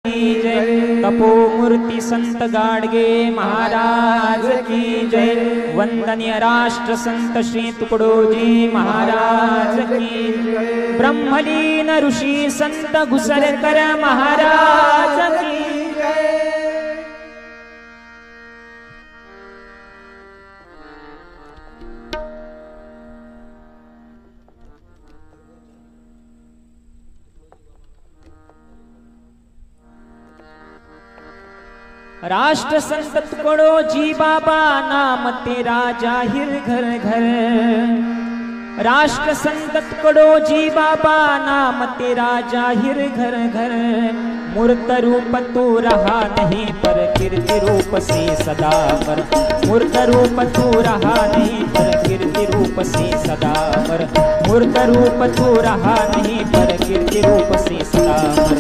जय। तपोमूर्ति संत गाडगे महाराज की जय। वंदनीय राष्ट्र संत श्री तुकडोजी महाराज की जय। ब्रह्मलीन ऋषि संत घुसरकर महाराज की जय। राष्ट्र संत तुकडोजी बाबा नाम तेरा जाहिर घर घर। राष्ट्र संत तुकडोजी बाबा नाम तेरा जाहिर घर घर। मूर्त रूप तू रहा नहीं पर कीर्ति रूप से सदा पर। मूर्त रूप तू रहा नहीं पर कीर्ति रूप से सदा पर। मूर्त रूप तू रहा नहीं पर कीर्ति रूप से सदा पर।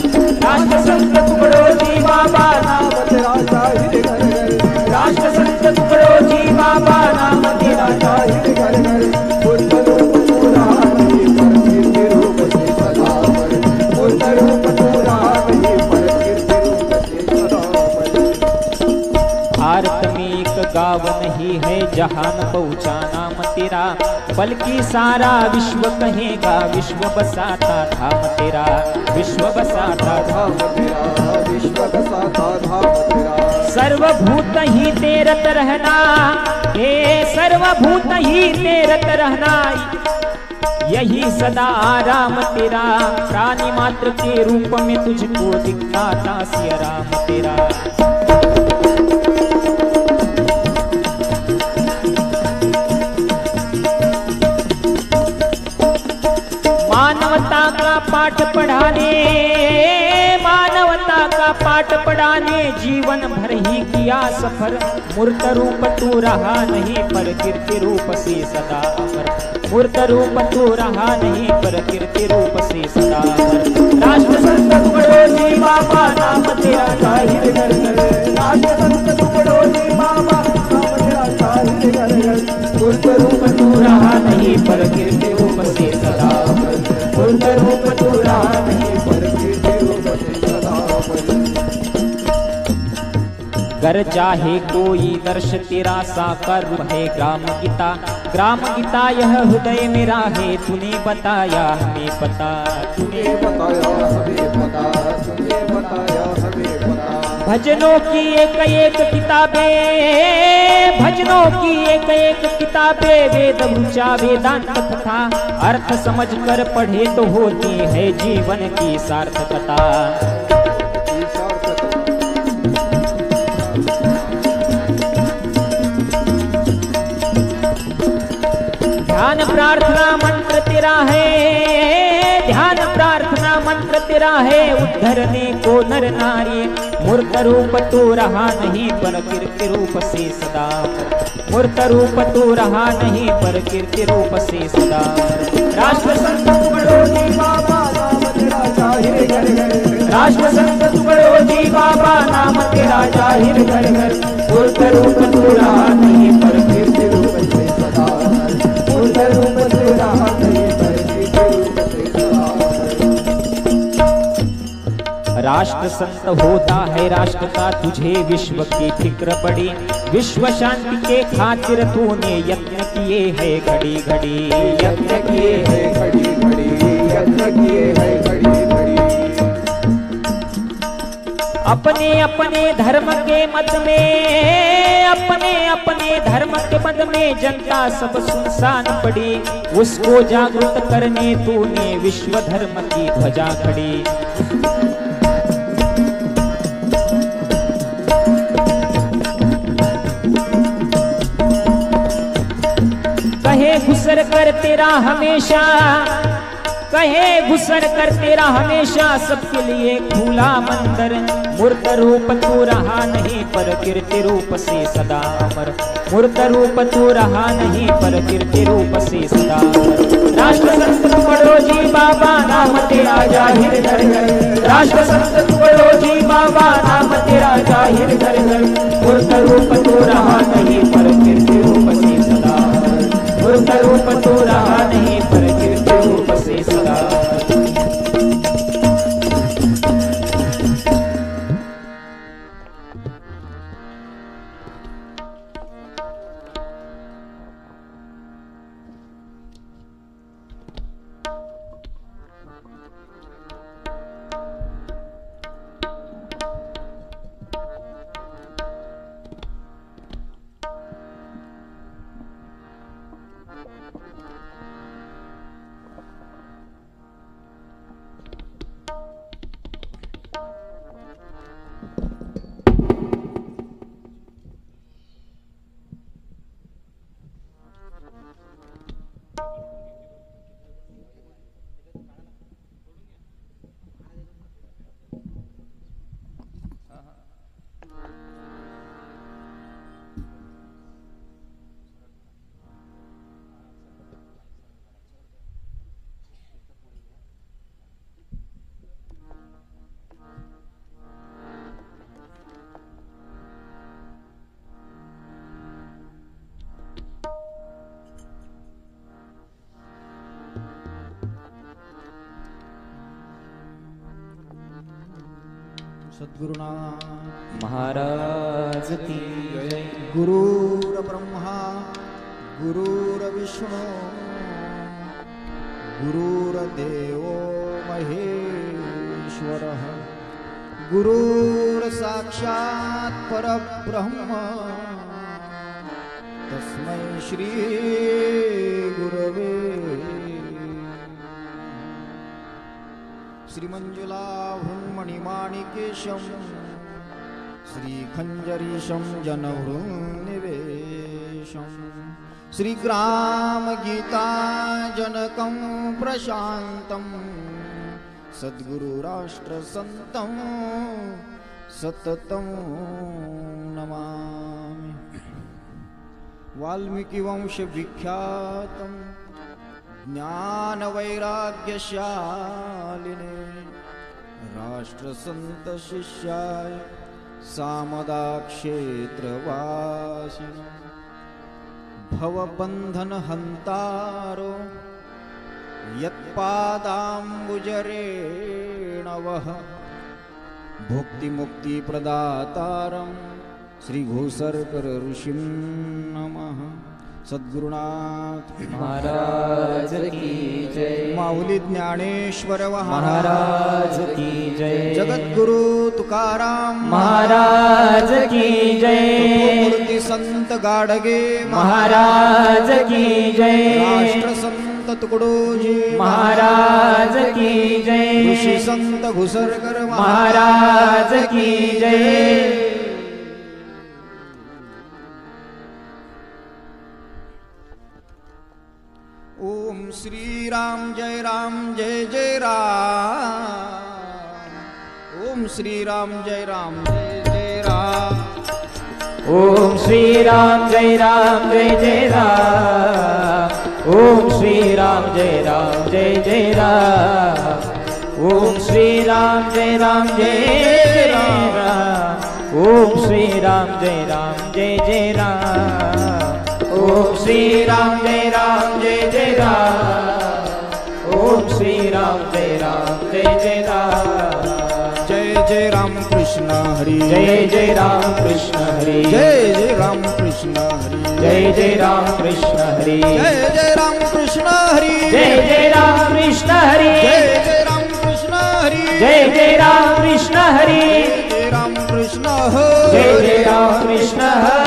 राष्ट्र संत तुकडोजी बाबा नाम तेरा जाहिर घर घर। राष्ट्र संत तुकडोजी बाबा नाम तेरा जाहिर घर घर। मूर्त रूप तू रहा नहीं पर कीर्ति रूप से सदा पर। मूर्त रूप तू रहा नहीं पर कीर्ति रूप से सदा पर। भारत में एक गाँव नहीं है जहान पहुँचा नाम तेरा, बल्कि सारा विश्व कहेगा विश्व बसाता धाम तेरा। विश्व बसाता धाम तेरा, विश्व बसाता धाम तेरा। सर्वभूत ही तेरत रहना, हे सर्वभूत ही तेरत रहना, यही सदा आराम तेरा। प्राणी मात्र के रूप में तुझको दिखता सिया राम तेरा। मानवता का पाठ पढ़ाने, मानवता का पाठ पढ़ाने जीवन भर ही किया सफर। मूर्त रूप तू रहा नहीं पर कीर्ति रूप से सदा पर। मूर्त रूप तू रहा नहीं पर कीर्ति रूप से सदा पर। राष्ट्र संत तुकडोजी बाबा नाम तेरा जाहिर घर घर। राष्ट्र संत तुकडोजी बाबा नाम तेरा जाहिर घर घर। मूर्त रूप तू रहा नहीं पर कीर्ति रूप से सदा पर। मूर्त रूप तू रहा नहीं पर कीर्ति रूप से सदा पर। कर चाहे कोई दर्श तेरा साकार रूप है ग्राम गीता। ग्राम गीता यह हृदय मेरा है, तूने बताया हमें पता। तूने बताया हमें पता, तूने बताया हमें पता। भजनों की एक एक किताबें, भजनों की एक एक किताबें, वेद ऊंचा वेदांत कथा। अर्थ समझ कर पढ़े तो होती है जीवन की सार्थकता। ध्यान प्रार्थना मंत्र तेरा है, ध्यान प्रार्थना मंत्र तेरा है, उद्धरने को नर नारी। मूर्त रूप तू रहा नहीं पर कीर्ति रूप से सदा। मूर्त रूप तू रहा नहीं पर कीर्ति रूप से सदा। राष्ट्र संत तुकडोजी बाबा नाम तेरा जाहिर घर घर। राष्ट्र संत तुकडोजी बाबा नाम तेरा जाहिर घर घर। मूर्त रूप तू रहा नहीं पर कीर्ति रूप से सदा। मूर्त रूप तू रहा नहीं पर कीर्ति रूप से सदा। राष्ट्र संत होता है राष्ट्र का तुझे विश्व की फिक्र पड़ी। विश्व शांति के खातिर तूने यत्न किए है घड़ी घड़ी। यत्न किए है घड़ी घड़ी, यत्न किए है घड़ी घड़ी। अपने अपने धर्म के मत में, अपने अपने धर्म के मत में जनता सब सुनसान पड़ी। उसको जागृत करने तूने विश्व धर्म की ध्वजा खड़ी। कहे घुसर कर तेरा हमेशा, कहे घुसर कर तेरा हमेशा, सबके लिए खुला मंदिर। मूर्त रूप तू रहा नहीं पर कीर्ति रूप से सदा अमर। मूर्त रूप तू रहा नहीं पर कीर्ति रूप से सदा अमर। राष्ट्र संत तुकडोजी बाबा नाम तेरा जाहिर घर घर। राष्ट्र संत तुकडोजी बाबा नाम तेरा जाहिर घर घर। मूर्त रूप तू रहा नहीं पर कीर्ति रूप से सदा। मूर्त रूप तू रहा नहीं पर कीर्ति रूप से सदा। सद्गुरुनाथ महाराज की जय। गुरुर ब्रह्मा गुरुर्विष्णू गुरुर्देवो महेश्वरः गुरुर्साक्षात् परब्रह्म तस्मै श्री गुरवे। श्रीमञ्जुलाभृन्मणिमाणिकेशं श्रीखञ्जरीशं जनहृन्निवेशं श्रीग्रामगीताजनकं प्रशान्तं सद्गुरुराष्ट्रसन्तं सततं नमामि। वाल्मीकिवंशविख्यातं ज्ञानवैराग्यशालिने राष्ट्रसन्तशिष्याय सामदाक्षेत्रवासिने भवबन्धनहन्तारो यत्पादाम्बुजरेणवः भुक्तिमुक्तिप्रदातारं श्रीघोषरकर ऋषिं नमः। सद्गुरुनाथ महाराज की जय। माऊली ज्ञानेश्वर महाराज की जय। जगद्गुरु तुकाराम महाराज की जय। मूर्ति संत गाडगे महाराज की जय। राष्ट्र संत तुकडोजी महाराज की जय। ऋषि संत घुसरकर महाराज की जय। ओम श्री राम जय जय राम। ओम श्री राम जय जय राम। ओम श्री राम जय जय राम। ओम श्री राम जय जय राम। ओम श्री राम जय जय राम। ओम श्री राम जय जय राम। ओम श्री राम जय जय राम। ओम श्री राम जय जय राम। जय जय राम कृष्ण हरि जय जय राम कृष्ण हरि। जय जय राम कृष्ण हरि जय जय राम कृष्ण हरि। जय जय राम कृष्ण हरि जय जय राम कृष्ण हरि। जय जय राम कृष्ण हरि जय जय राम कृष्ण हरि। जय राम कृष्ण जय जय राम कृष्ण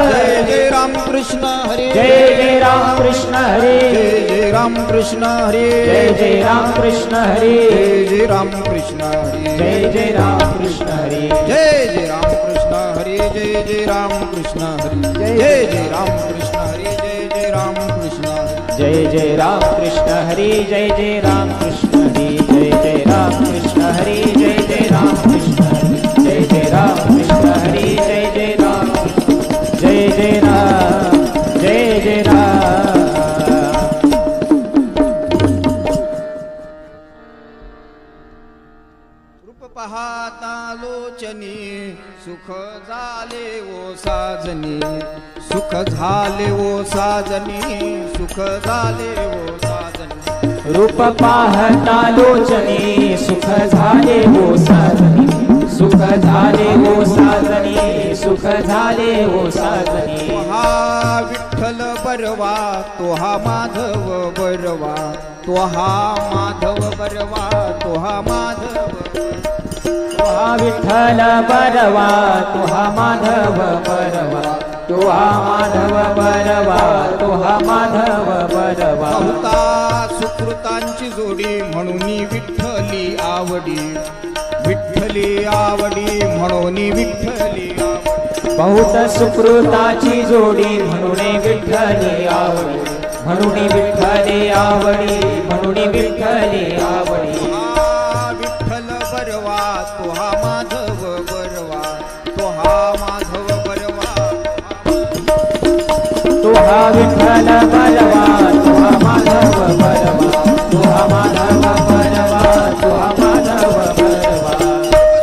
जय जय राम कृष्ण हरि जय जय राम कृष्ण हरि। जय जय राम कृष्ण हरि जय जय राम कृष्ण हरि। जय जय राम कृष्ण हरि जय जय राम कृष्ण हरि। जय जय राम कृष्ण हरि जय जय राम कृष्ण हरि जय जय राम कृष्ण हरि जय जय राम कृष्ण जय जय राम कृष्ण हरि। जय जय राम कृष्ण हरि। जय जय राम कृष्ण हरि। जय जय राम कृष्ण हरि। जय जय राम कृष्ण हरि। जय जय राम जय जय राम जय जय राम। रूप पाहता लोचनी सुख झाले ओ साजनी सुख झाले ओ साजनी सुख झाले ओ साजनी। रूप पाहता लोचनी सुख झाले ओ साजनी सुख झाले ओ साजनी सुख झाले ओ साजनी। तो हा विठ्ठल बरवा तो हा माधव बरवा तो हा माधव बरवा तो हा माधव तो हा विठ्ठल बरवा तो हा माधव बरवा तो हा माधव बरवा तो हा माधव बरवा। बहुता सुकृतांची जोडी म्हणून विठ्ठली आवडी विठ्ठली आवडी म्हणून विठ्ठली आवडी। बहुत सुकृताची जोडी म्हणून विठ्ठली आवडी म्हणून विठ्ठली आवडी म्हणून विठ्ठली आवडी। विठ्ठल बरवा तो हा माधव बरवा तो हा माधव बरवा तो हा विठ्ठल बरवा तो हा माधव बरवा तो हा माधव बरवा तो हा माधव बरवा।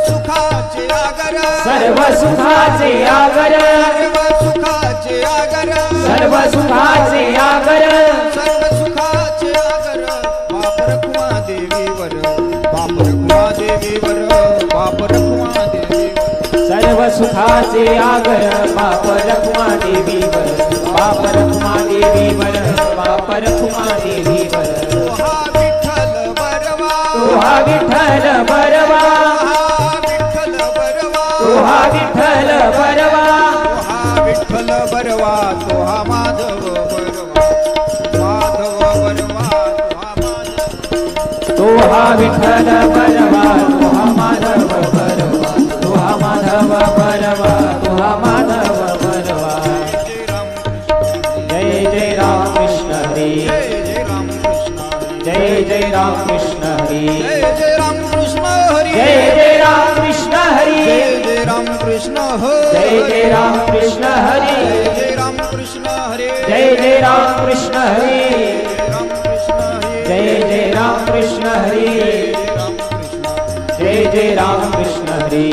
सुखाचे आगर सर्व सुखाचे आगर सुखाचे आगर सर्व सुखाचे आगर सर्व सुखाचे आगर बाप रखुमा देवीवर बाप रखुमा देवीवर बाप रखुमा देवीवर सुखाचे आगर बाप रखुमा देवीवर बाप रखुमा देवीवर बाप रखुमा देवीवर तुहा विठ्ठल बरवा तुहा विठ्ठल बरवा तुहा विठ्ठल बरवा तुहा माधव बरवा माधव बरवा तुहा विठ्ठल बरवा तुहा माधव बरवा तुहा माधव बरवा तुहा माधव बरवा जय जय राम कृष्ण हरी जय जय राम कृष्ण जय जय राम कृष्ण हरी जय जय राम कृष्ण हरी जय जय राम कृष्ण हरी जय जय राम कृष्ण हरी जय जय राम कृष्ण हरी जय जय राम कृष्ण हरी जय जय राम कृष्ण हरी जय जय राम कृष्ण हरी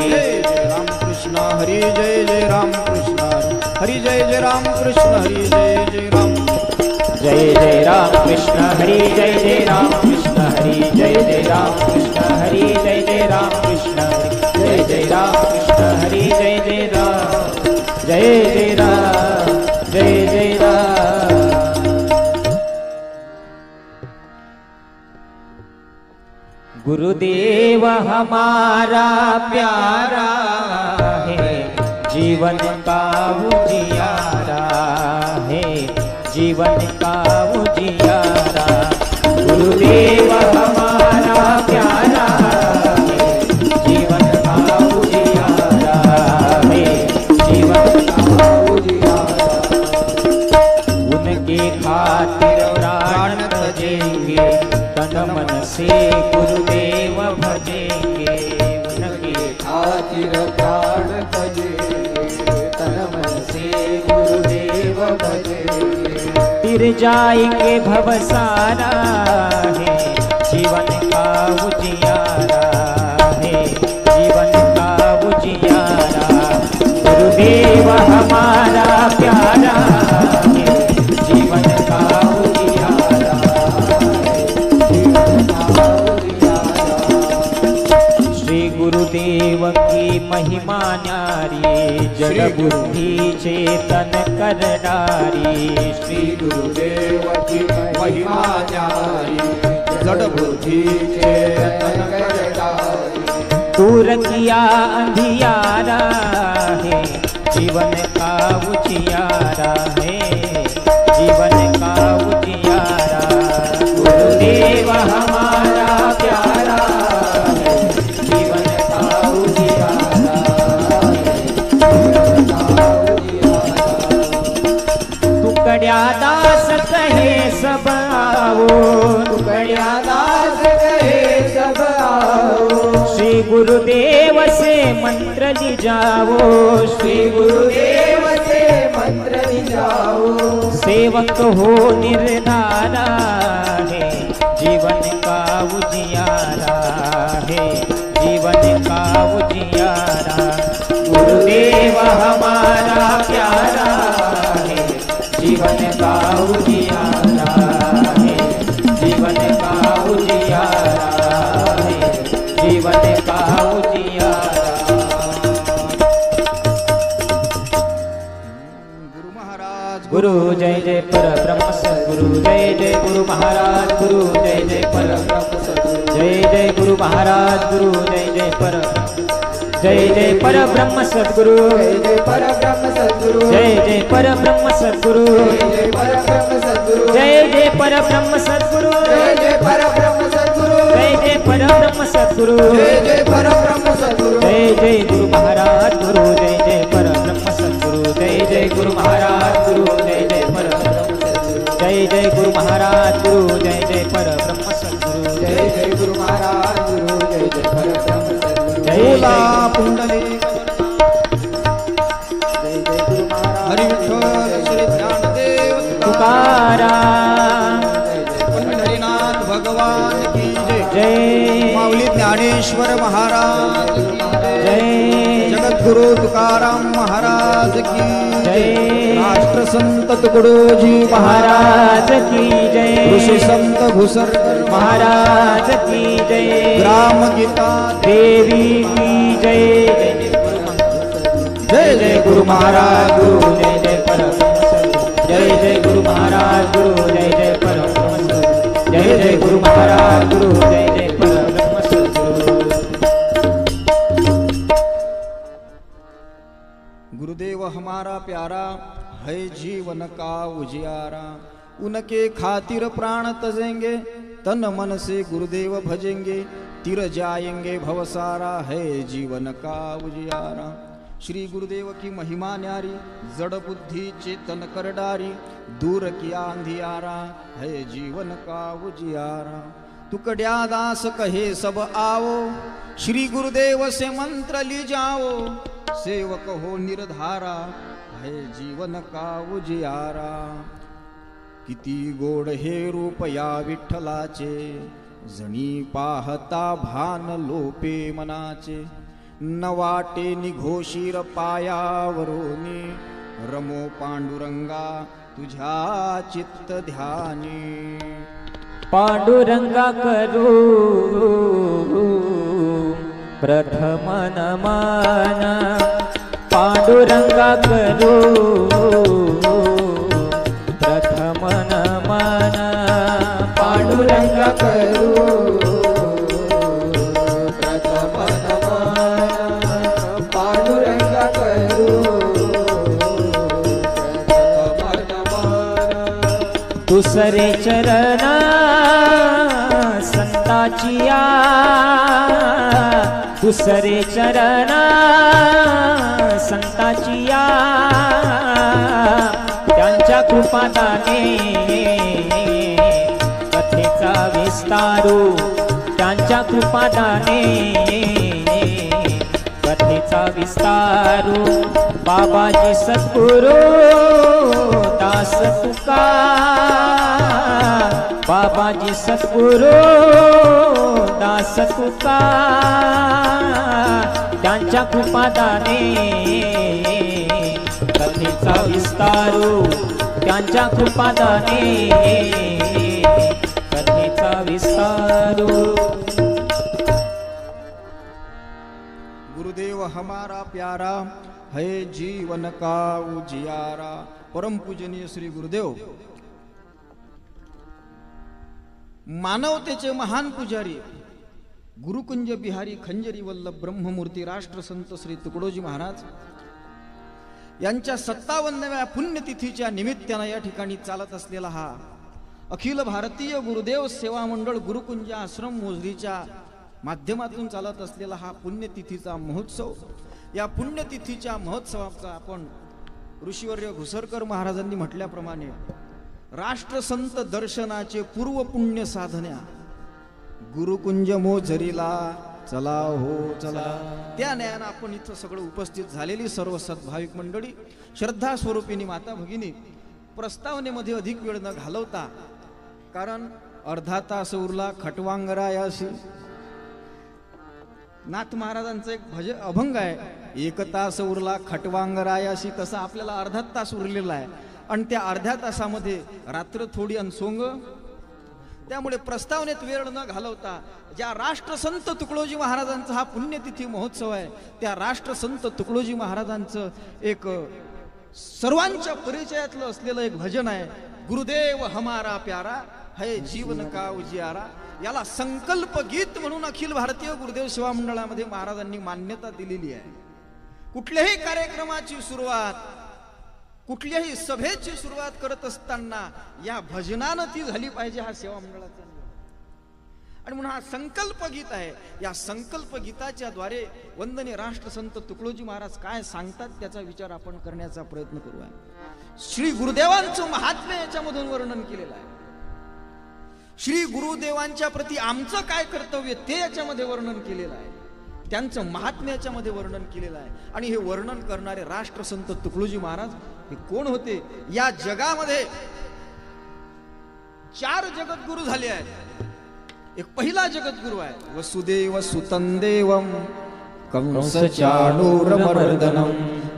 जय जय राम कृष्ण हरी जय जय राम कृष्ण हरी जय जय राम कृष्ण हरी जय जय राम कृष्ण हरी जय जय राम कृष्ण हरी जय जय राम कृष्ण हरी जय जय राम कृष्ण हरी जय जय राम जय जय राम जय जय राम। गुरुदेव हमारा प्यारा है जीवन का उजियारा है जीवन का उजियारा गुरुदेव हमारा प्यारा है जीवन का उजियारा है जीवन का उजियारा उनके खातिर प्राण तजेंगे तन मन से गुरुदेव भजेंगे उनके खातिर प्राण तजेंगे तन मन से गुरुदेव भजेंगे फिर जाएंगे भवसारा है जीवन का उजियारा है जीवन का उजियारा गुरुदेव हमारा प्यारा है जीवन का उजियारा श्री गुरुदेव की महिमा न्यारी जड़ बुद्धि चेतन करनारी श्री गुरुदेव की महिमा न्यारी जड़ बुद्धि चेतन करनारी दूर किया अंधियारा है जीवन का उजियारा है जीवन का उजियारा गुरुदेव हमारा प्यारा है जीवन का उजियारा टुकड़िया दास कहे सब आओ टुकड़िया दास कहे सब आओ श्री गुरुदेव से मंत्र ली जाओ श्री गुरुदेव से मंत्र ली जाओ सेवक हो निर्धारा है जीवन का उजियारा है जीवन का उजियारा गुरुदेव हमारा प्यारा है जीवन का उजियारा है जीवन का उजियारा है जीवन का उजियारा। गुरु महाराज गुरु जय जय पर ब्रह्म सद्गुरु जय जय गुरु महाराज गुरु जय जय पर ब्रह्म सद्गुरु जय जय गुरु महाराज गुरु जय जय पर जय जय पर ब्रह्म सद्गुरु जय जय पर ब्रह्म सद्गुरु जय जय पर ब्रह्म सद्गुरु जय जय पर ब्रह्म सद्गुरु जय जय पर ब्रह्म सद्गुरु जय जय पर ब्रह्म सद्गुरु जय जय पर ब्रह्म सद्गुरु जय जय गुरु महाराज गुरु जय जय पर ब्रह्म सद्गुरु जय जय गुरु महाराज गुरु जय जय पर जय जय गुरु महाराज गुरु जय जय पर ब्रह्म सद्गुरु जय जय गुरु महाराज गुरु जय जय पर ब्रह्म सद्गुरु जय जय पुंडली जय जय गुरु महाराज हरि विठ्ठल श्री ज्ञानदेव तुकाराम पंढरीनाथ भगवान की जय माऊली ज्ञानेश्वर महाराज की जय जगद्गुरु तुकाराम महाराज की जय राष्ट्रसंत तुकडोजी महाराज की जय ऋषि संत घुसर महाराज की जय ग्राम गीता देवी की जय गुरु महाराज गुरु जय जय परब्रह्म सद्गुरु जय जय गुरु महाराज गुरु जय जय परब्रह्म सद्गुरु जय जय गुरु महाराज गुरु जय जय परब्रह्म सद्गुरु। गुरुदेव हमारा प्यारा है जीवन का उजियारा, उनके खातिर प्राण तजेंगे, तन मन से गुरुदेव भजेंगे, तिर जाएंगे भवसारा, है जीवन का उजियारा। श्री गुरुदेव की महिमा न्यारी, जड़ बुद्धि चेतन कर डारी, दूर किया अंधियारा, है जीवन का उजियारा। तुकड़िया दास कहे सब आओ, श्री गुरुदेव से मंत्र ली जाओ, सेवक हो निर्धारा, है जीवन का उजियारा। किती गोड हे रूप या विठ्ठलाचे, जणी पाहता भान लोपे मनाचे, न वाटे निघोशीर पायावरोनी, रमो पांडुरंगा तुझ्या चित्त ध्यानी। पांडुरंगा करू प्रथम नमन, पांडुरंगा करू प्रथम नमन, पांडुरंगा करू प्रथम नमन, पांडुरंगा करू प्रथम नमन। दुसरे चरण संताचिया, दुसरे चरण संताचिया, त्यांच्या कृपादाने कथेचा विस्तारू, त्यांच्या कृपादाने कथेचा विस्तारू। बाबाजी सद्गुरु दास तुका, बाबाजी सद्गुरु दास तुका, त्यांच्या कृपादाने कथेचा विस्तारू, त्यांच्या कृपादाने कथेचा विस्तारू। गुरुदेव हमारा प्यारा है जीवन का उजियारा। परम पूजनीय श्री गुरुदेव मानवतेचे महान पुजारी, गुरुकुंज बिहारी खंजरी वल्लभ ब्रह्ममूर्ती राष्ट्रसंत श्री तुकडोजी महाराज यांच्या 57व्या पुण्यतिथीच्या निमित्तानं या ठिकाणी चालत असलेला हा अखिल भारतीय गुरुदेव सेवा मंडळ गुरुकुंज आश्रम मोजरीच्या माध्यमातून चालत असलेला हा पुण्यतिथीचा महोत्सव, या पुण्यतिथीच्या महोत्सवाचा आपण ऋषीवर्य घुसरकर महाराजांनी म्हटल्याप्रमाणे राष्ट्रसंत दर्शनाचे पूर्व पुण्य साधन्या गुरुकुंज मोझरीला चला हो चला, त्या न्यायानं आपण इथं सगळं उपस्थित झालेली सर्व सद्भाविक मंडळी, श्रद्धा स्वरूपिणी माता भगिनी, प्रस्तावनेमध्ये अधिक वेळ न घालवता, कारण अर्धा तास उरला खटवांगरायाशी, नाथ महाराजांचं एक अभंग आहे, 1 तास उरला खटवांगरायाशी, तसा आपल्याला अर्धा तास उरलेला आहे आणि त्या अर्ध्या तासामध्ये रात्र थोडी अनसोंग। त्यामुळे प्रस्तावनेत वेळ न घालवता ज्या राष्ट्रसंत तुकडोजी महाराजांचा हा पुण्यतिथी महोत्सव आहे, त्या राष्ट्रसंत तुकडोजी महाराजांचं एक सर्वांच्या परिचयातलं असलेलं एक भजन आहे, गुरुदेव हमारा प्यारा है जीवन का उजियारा। याला संकल्प गीत म्हणून अखिल भारतीय गुरुदेव सेवा मंडळामध्ये महाराजांनी मान्यता दिलेली आहे। कुठल्याही कार्यक्रमाची सुरुवात, कुठल्याही सभेची सुरुवात करत असताना या भजनानं ती झाली पाहिजे, हा सेवा मंडळाचा नियम। आणि म्हणून हा संकल्प गीत आहे, या संकल्प गीताच्या द्वारे वंदनीय राष्ट्रसंत तुकडोजी महाराज काय सांगतात त्याचा विचार आपण करण्याचा प्रयत्न करूया। श्री गुरुदेवांचं महात्म्य याच्यामधून वर्णन केलेलं आहे, श्री गुरुदेवांच्या प्रती आमचं काय कर्तव्य ते याच्यामध्ये वर्णन केलेलं आहे, त्यांचं महात्म्याच्या मध्ये वर्णन केलेलं आहे। आणि हे वर्णन करणारे राष्ट्रसंत तुकडोजी महाराज हे कोण होते? या जगामध्ये 4 जगद्गुरु झाले आहेत। एक पहिला जगद्गुरु आहे वसुदेव सुतं देवम कंस चाणूरमर्दनम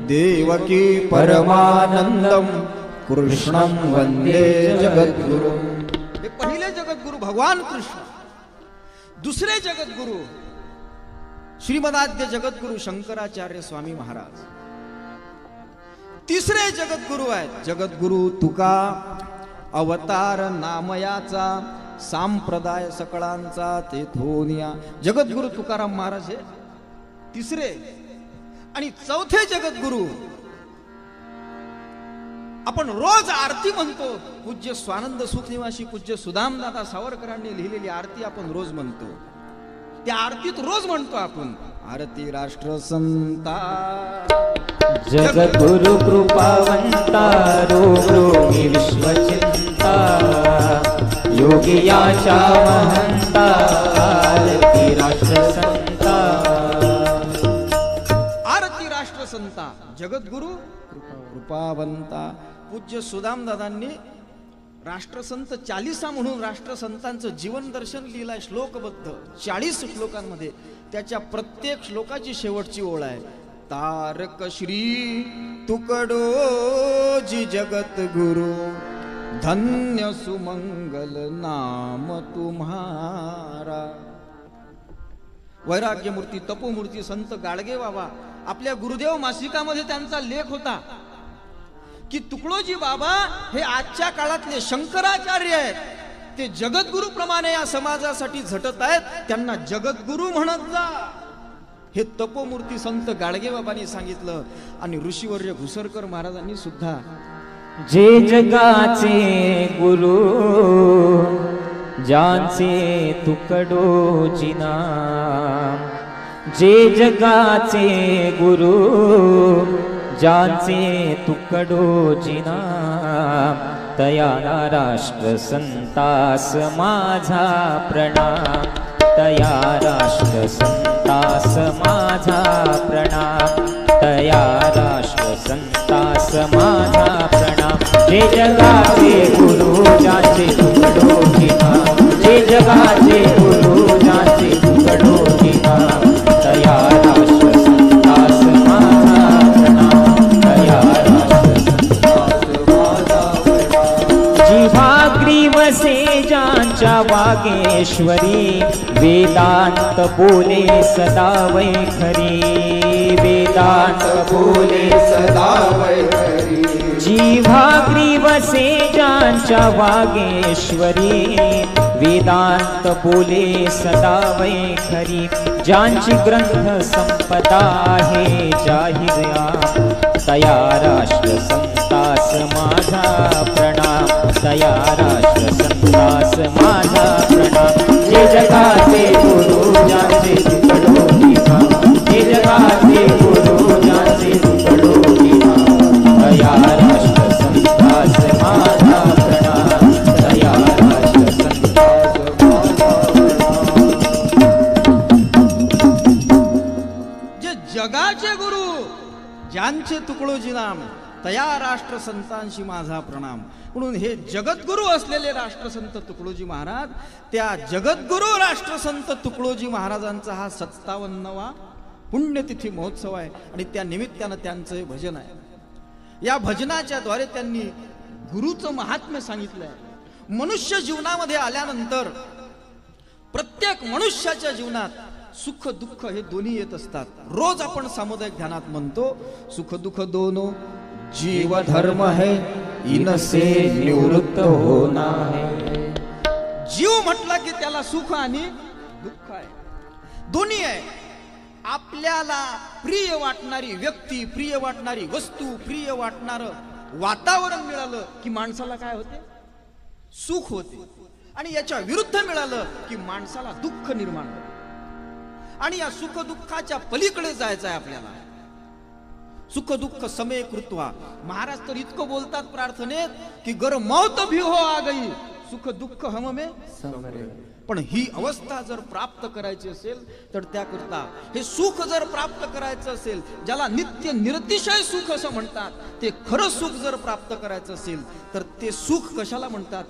देवकी परमानंदम कृष्णं वंदे जगद्गुरु। हे पहिले जगद्गुरु भगवान कृष्ण। दुसरे जगद्गुरु श्रीमदाद्य जगद्गुरु शंकराचार्य स्वामी महाराज। तिसरे जगद्गुरु आहेत. जगद्गुरु तुका अवतार नामयाचा संप्रदाय सकळांचा तेथोनिया. जगद्गुरु तुकाराम महाराज हे तिसरे. आणि चौथे जगद्गुरु आपण रोज आरती म्हणतो. पूज्य स्वानंद सुखनिवासी पूज्य सुदामदादा सावरकरांनी लिहिलेली आरती आपण रोज म्हणतो. त्या आरतीत रोज म्हणतो आपण आरती राष्ट्रसंता जगद्गुरु कृपावंता रोगी विश्वचिंता योगियाच्या महंता आरती राष्ट्रसंता. आरती राष्ट्रसंता जगद्गुरु कृपावंता. पूज्य सुदामदादांनी राष्ट्रसंत 40 म्हणून राष्ट्रसंतांचं जीवन दर्शन लिहिलंय श्लोकबद्ध 40 श्लोकांमध्ये. त्याच्या प्रत्येक श्लोकाची शेवटची ओळ आहे तारक श्री तुकडोजी जगद्गुरु धन्य सुमंगल नाम तुम्हारा. वैराग्यमूर्ती तपोमूर्ती संत गाडगे बाबा आपल्या गुरुदेव मासिकामध्ये त्यांचा लेख होता की तुकडोजी बाबा हे आजच्या काळातले शंकराचार्य आहेत. ते जगद्गुरु प्रमाणे या समाजासाठी झटत आहेत. त्यांना जगद्गुरु म्हणत जा. हे तपोमूर्ती संत गाडगे बाबांनी सांगितलं. आणि ऋषीवर्य घुसरकर महाराजांनी सुद्धा जे जगाचे गुरु ज्यांचे तुकडोजी नाम. जे जगाचे गुरु ज्यांचे तुकडोजी नाम तयाला राष्ट्र संतास माझा प्रणाम. तया राष्ट्र संतास माझा प्रणाम. तया राष्ट्र संतास माझा प्रणाम. जे जगाचे गुरु ज्यांचे तुकडोजी नाम. जे जगाचे गुरु ज्यांचे तुकडोजी नाम तया राष्ट्र संतास माझा प्रणाम. तया राष्ट्र संतास माझा प्रणाम. जिव्हाग्रीव से ज्यांच्या वागेश्वरी वेदांत बोले सदा वैखरी. वेदांत बोले सदा वैखरी. जिव्हाग्रीव से ज्यांच्या वागेश्वरी वेदांत बोले सदा वैखरी. ज्यांची ग्रंथ संपदा आहे जाहीर तया राष्ट्र संतास माझा प्रणाम. तया राष्ट्र संतास माझा प्रणाम. जे जगाचे गुरु ज्यांचे तुकडोजी नाम. जे जगाचे गुरु ज्यांचे तुकडोजी नाम तया राष्ट्र संतास माझा प्रणाम. तया राष्ट्र संतास माझा प्रणाम. जे जगाचे गुरु ज्यांचे तुकडोजी नाम तया राष्ट्र संतांशी माझा प्रणाम. म्हणून हे जगद्गुरु असलेले राष्ट्रसंत तुकडोजी महाराज त्या जगद्गुरु राष्ट्रसंत तुकडोजी महाराजांचा हा 57वा पुण्यतिथी महोत्सव आहे. आणि त्या निमित्तानं त्यांचं हे भजन आहे. या भजनाच्या द्वारे त्यांनी गुरुचं महात्म्य सांगितलंय. मनुष्य जीवनामध्ये आल्यानंतर प्रत्येक मनुष्याच्या जीवनात सुख दुःख हे दोन्ही येत असतात. रोज आपण सामुदायिक ध्यानात म्हणतो सुख दुःख दोनों जीव धर्म है इनसे निवृत्त होना है. जीव म्हटला की त्याला सुख आणि दुःख आहे दोन्ही आहे. आपल्याला प्रिय वाटणारी व्यक्ती प्रिय वाटणारी वस्तू प्रिय वाटणारं वातावरण मिळालं की माणसाला काय होते सुख होते. आणि याच्या विरुद्ध मिळालं की माणसाला दुःख निर्माण होते. आणि या सुख दुःखाच्या पलीकडे जायचं आहे आपल्याला. सुख दुःख समे कृत्वा. महाराज तर इतकं बोलतात प्रार्थनेत की गर मौत भी हो आ गई सुख दुःख हम में समरे. पण ही अवस्था जर प्राप्त करायची असेल तर त्याकरता हे सुख जर प्राप्त करायचं असेल ज्याला नित्य निरतिशय सुख असं म्हणतात ते खरं सुख जर प्राप्त करायचं असेल तर ते सुख कशाला म्हणतात.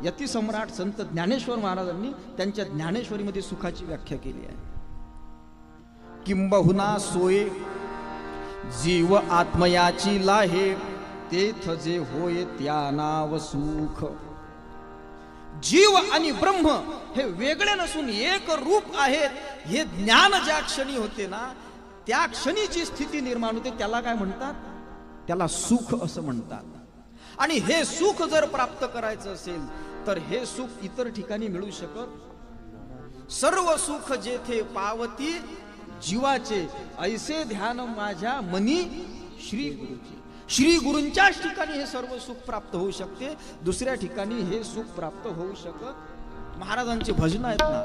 यतिसम्राट संत ज्ञानेश्वर महाराजांनी त्यांच्या ज्ञानेश्वरीमध्ये सुखाची व्याख्या केली आहे. किंबहुना सोये जीव आत्मयाची लाहे तेथ जे होय त्या नाव सुख. जीव आणि ब्रह्म हे वेगळे नसून एक रूप आहेत. हे ज्ञान ज्या क्षणी होते ना त्या क्षणीची स्थिती निर्माण होते त्याला काय म्हणतात त्याला सुख असं म्हणतात. आणि हे सुख जर प्राप्त करायचं असेल तर हे सुख इतर ठिकाणी मिळू शकत. सर्व सुख जेथे पावती जीवाचे, ऐसे ध्यान माझ्या मनी श्री गुरुची. श्री गुरूंच्याच ठिकाणी हे सर्व सुख प्राप्त होऊ शकते, दुसऱ्या ठिकाणी हे सुख प्राप्त होऊ शकत. महाराजांचे भजन आहेत ना,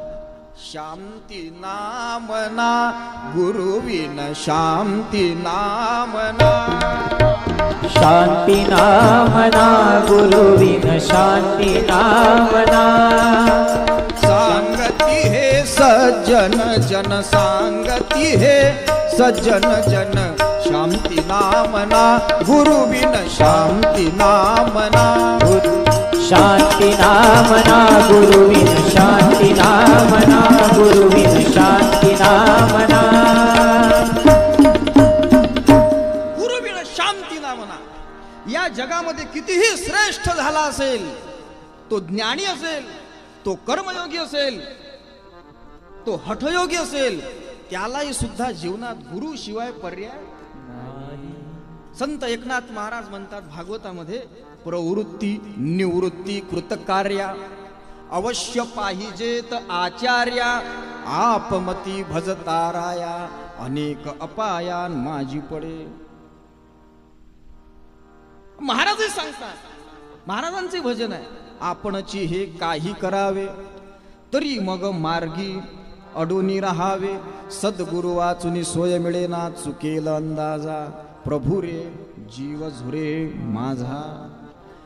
शांती नामना गुरुविन शांती नामना, शांती नामना गुरुविन शांती नामना, सांगती हे सज्जन जन, सांगती हे सज्जन जन, शांती नामना गुरुविन शांती नामना, शांती नामना गुरुविन शांती नामना, गुरुविन शांती नामना, गुरुविन शांती नामना. या जगामध्ये कितीही श्रेष्ठ झाला असेल, तो ज्ञानी असेल, तो कर्मयोगी असेल, तो हठयोगी असेल, त्यालाही सुद्धा जीवनात गुरु शिवाय पर्याय. संत एकनाथ महाराज म्हणतात भागवतामध्ये, प्रवृत्ती निवृत्ती कृतकार्या, अवश्य पाहिजेत आचार्या, आपमती भजताराया, अनेक अपायान माझी पडे. महाराजही सांगतात, महाराजांचे भजन आहे, आपणची हे काही करावे, तरी मग मार्गी अडूनी राहावे, सद्गुरु वाचुनी सोय मिळेना, चुकेल अंदाजा, प्रभू रे जीव झुरे माझा.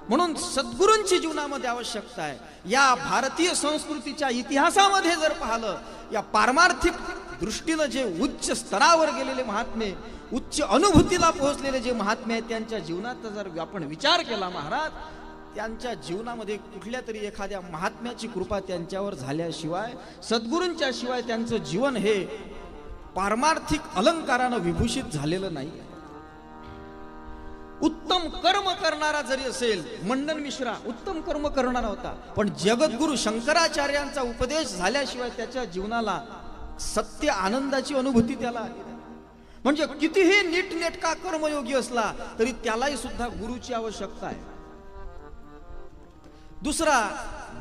म्हणून सद्गुरूंची जीवनामध्ये आवश्यकता आहे. या भारतीय संस्कृतीच्या इतिहासामध्ये जर पाहिलं, या पारमार्थिक दृष्टीनं जे उच्च स्तरावर गेलेले महात्मे, उच्च अनुभूतीला पोहोचलेले जे महात्मे आहेत, त्यांच्या जीवनाचा जर आपण विचार केला महाराज, त्यांच्या जीवनामध्ये कुठल्या तरी एखाद्या महात्म्याची कृपा त्यांच्यावर झाल्याशिवाय, सद्गुरूंच्या शिवाय त्यांचं जीवन हे पारमार्थिक अलंकारानं विभूषित झालेलं नाही. उत्तम कर्म करणारा जरी असेल, मंडन मिश्रा उत्तम कर्म करणारा होता, पण जगद्गुरु शंकराचार्यांचा उपदेश झाल्याशिवाय त्याच्या जीवनाला सत्य आनंदाची अनुभूती त्याला आली नाही. म्हणजे कितीही नीटनेटका कर्मयोगी असला तरी त्यालाही सुद्धा गुरुची आवश्यकता आहे. दुसरा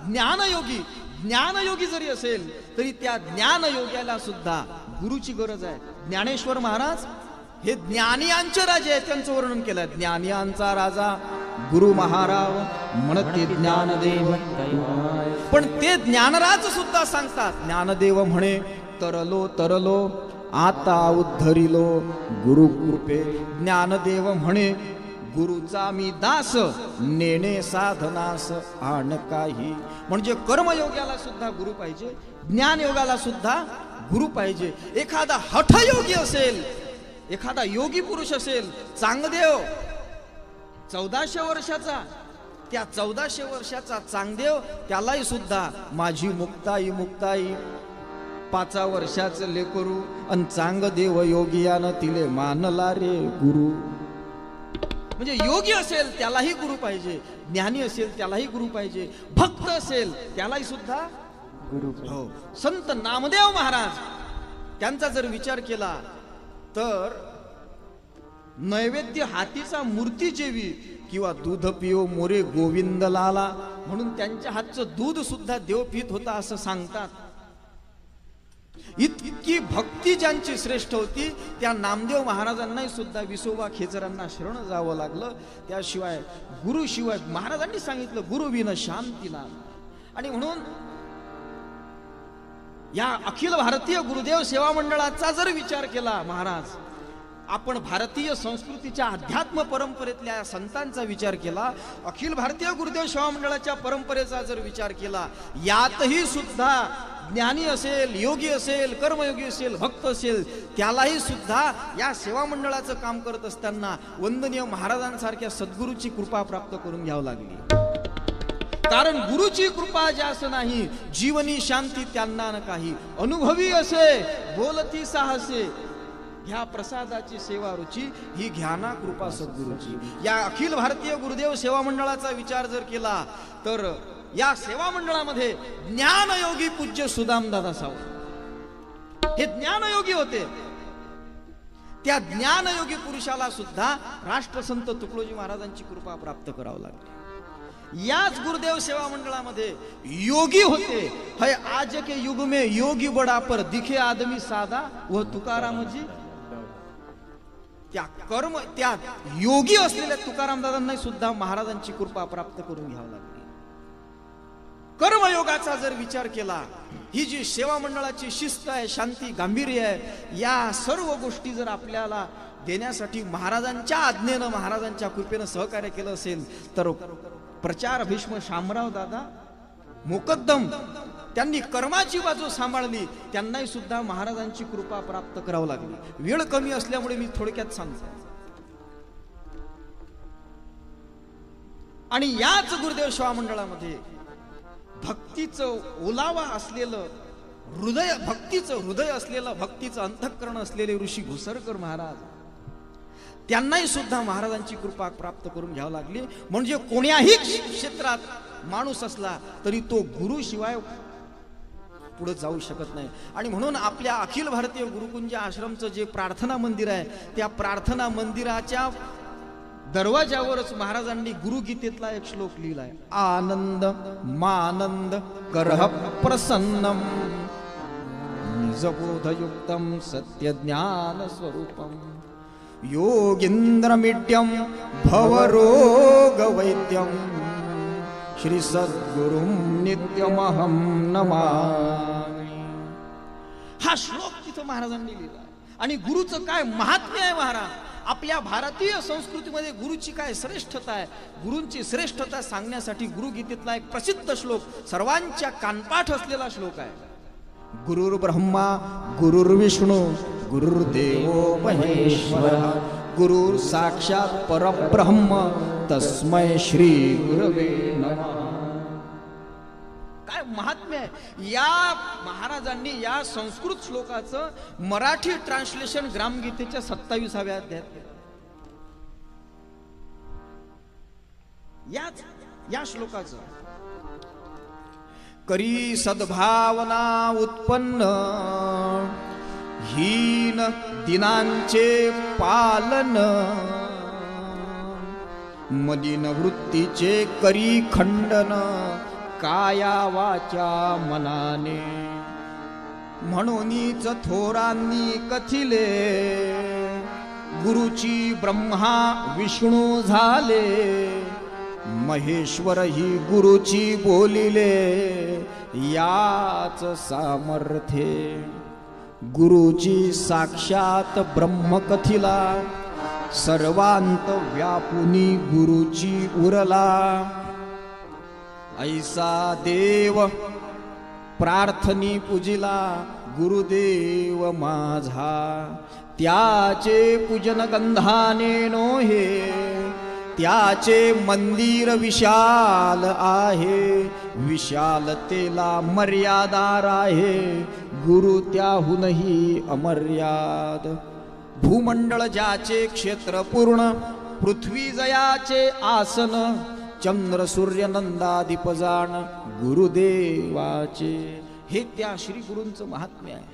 ज्ञानयोगी, ज्ञानयोगी जरी असेल तरी त्या ज्ञानयोग्याला सुद्धा गुरुची गरज आहे. ज्ञानेश्वर महाराज हे ज्ञानियांचे राजे आहेत, त्यांचं वर्णन केलं. ज्ञानियांचा राजा गुरु महाराज म्हणते ज्ञानदेव, पण ते ज्ञानराज सुद्धा सांगतात, ज्ञानदेव म्हणे तरलो तरलो आता उद्धरिलो गुरु कृपे. ज्ञानदेव म्हणे गुरुचा मी दास, नेणे साधनास आण काही. म्हणजे कर्मयोग्याला सुद्धा गुरु पाहिजे, ज्ञानयोगाला सुद्धा गुरु पाहिजे. एखादा हठयोगी असेल, एखादा योगी पुरुष असेल, चांगदेव 1400 वर्षाचा, त्या 1400 वर्षाचा चांगदेव त्यालाही सुद्धा माझी मुक्ताई मुक्ताई 5 वर्षाचं लेकरू, अन चांगदेव योगियानं तिले मानला रे गुरु. म्हणजे योगी असेल त्यालाही गुरु पाहिजे, ज्ञानी असेल त्यालाही गुरु पाहिजे, भक्त असेल त्यालाही सुद्धा गुरु. हो, संत नामदेव महाराज त्यांचा जर विचार केला तर नैवेद्य हातीचा मूर्ती जेवी किंवा दूध पिओ मोरे गोविंद लाला, म्हणून त्यांच्या हातचं दूध सुद्धा देव पित होता असं सांगतात. इतकी भक्ती ज्यांची श्रेष्ठ होती, त्या नामदेव महाराजांनाही सुद्धा विसोबा खेचरांना शरण जावं लागलं. त्याशिवाय गुरुशिवाय महाराजांनी सांगितलं गुरुविन शांती नाम. आणि म्हणून या अखिल भारतीय गुरुदेव सेवा मंडळाचा जर विचार केला महाराज, आपण भारतीय संस्कृतीच्या अध्यात्म परंपरेतल्या संतांचा विचार केला, अखिल भारतीय गुरुदेव सेवा मंडळाच्या परंपरेचा जर विचार केला, यातही सुद्धा ज्ञानी असेल, योगी असेल, कर्मयोगी असेल, भक्त असेल, त्यालाही सुद्धा या सेवा मंडळाचं काम करत असताना वंदनीय महाराजांसारख्या सद्गुरूची कृपा प्राप्त करून घ्यावी लागली. कारण गुरुची कृपा ज्यास नाही, जीवनी शांती त्यांना न काही. अनुभवी असे बोलती साहसे, ह्या प्रसादाची सेवा रुची, ही घ्याना कृपा सद्गुरूची. या अखिल भारतीय गुरुदेव सेवा मंडळाचा विचार जर केला तर या सेवा मंडळामध्ये ज्ञानयोगी पूज्य सुदामदादा सावंत हे ज्ञानयोगी होते. त्या ज्ञानयोगी पुरुषाला सुद्धा राष्ट्रसंत तुकडोजी महाराजांची कृपा प्राप्त करावं लागली। याच गुरुदेव सेवा मंडळामध्ये योगी होते। है आज के युग में योगी बड़ा पर दिखे आदमी साधा व तुकाराम जी। त्या योगी असलेल्या तुकाराम दादांना सुद्धा महाराजांची कृपा प्राप्त करून घ्यावी लागली। कर्मयोगाचा जर विचार केला, ही जी सेवा मंडळाची शिस्त आहे, शांती, गांभीर्य आहे, या सर्व गोष्टी जर आपल्याला देण्यासाठी महाराजांच्या आज्ञेनं, महाराजांच्या कृपेनं सहकार्य केलं असेल तर प्रचार भीष्म शामराव दादा मोकद्दम त्यांनी कर्माची बाजू सांभाळली, त्यांनाही सुद्धा महाराजांची कृपा प्राप्त करावी लागली। वेळ कमी असल्यामुळे मी थोडक्यात सांगतो। आणि याच गुरुदेव सेवा मंडळामध्ये भक्तीचं ओलावा असलेलं हृदय, भक्तीचं हृदय असलेलं, भक्तीचं अंतःकरण असलेले ऋषी घुसरकर महाराज, त्यांनाही सुद्धा महाराजांची कृपा प्राप्त करून घ्यावी लागली। म्हणजे कोण्याही क्षेत्रात माणूस असला तरी तो गुरु शिवाय पुढे जाऊ शकत नाही। आणि म्हणून आपल्या अखिल भारतीय गुरुकुंज आश्रमचं जे प्रार्थना मंदिर आहे, त्या प्रार्थना मंदिराच्या दरवाजावरच महाराजांनी गुरुगीतेतला एक श्लोक लिहिलाय, आनंद मानंद करह प्रसन्नम निजबोधयुक्तम सत्य ज्ञान स्वरूपम योगींद्रमीड्यम भवरोग वैद्यम श्री सद्गुरुं नित्यमहं नमामि। हा श्लोक तिथं महाराजांनी लिहिला। आणि गुरुचं काय महात्म्य आहे महाराज, आपल्या भारतीय संस्कृतीमध्ये गुरुची काय श्रेष्ठता आहे, गुरूंची श्रेष्ठता सांगण्यासाठी गुरुगीतेतला एक प्रसिद्ध श्लोक, सर्वांच्या कानपाठ असलेला श्लोक आहे, गुरुर् ब्रह्मा गुरुर्विष्णू गुरुर्देवो महेश्वर गुरुर् साक्षात परब्रह्म तस्मै श्री गुरवे नमः। काय महात्म्य आहे। या महाराजांनी या संस्कृत श्लोकाचं मराठी ट्रान्सलेशन ग्रामगीतेच्या 27व्या अध्यायात, या श्लोकाचं करी सद्भावना उत्पन्न हीन दिनांचे पालन मलिन वृत्तीचे करी खंडन काया वाचा मनाने म्हणूनच थोरांनी कथिले गुरुची ब्रह्मा विष्णू झाले महेश्वर ही गुरुची बोलिले याच सामर्थ्ये गुरुची साक्षात ब्रह्म कथिला सर्वांत व्यापुनी गुरुची उरला ऐसा देव प्रार्थनी पूजिला गुरुदेव माझा त्याचे पूजन गंधाने नोहे त्याचे मंदिर विशाल आहे विशालतेला मर्यादा आहे गुरु त्याहूनही अमर्याद भूमंडळ ज्याचे क्षेत्र पूर्ण पृथ्वी जयाचे आसन चंद्र सूर्य नंदादीप जाण गुरुदेवाचे हे त्या श्री गुरूंचं महात्म्य आहे।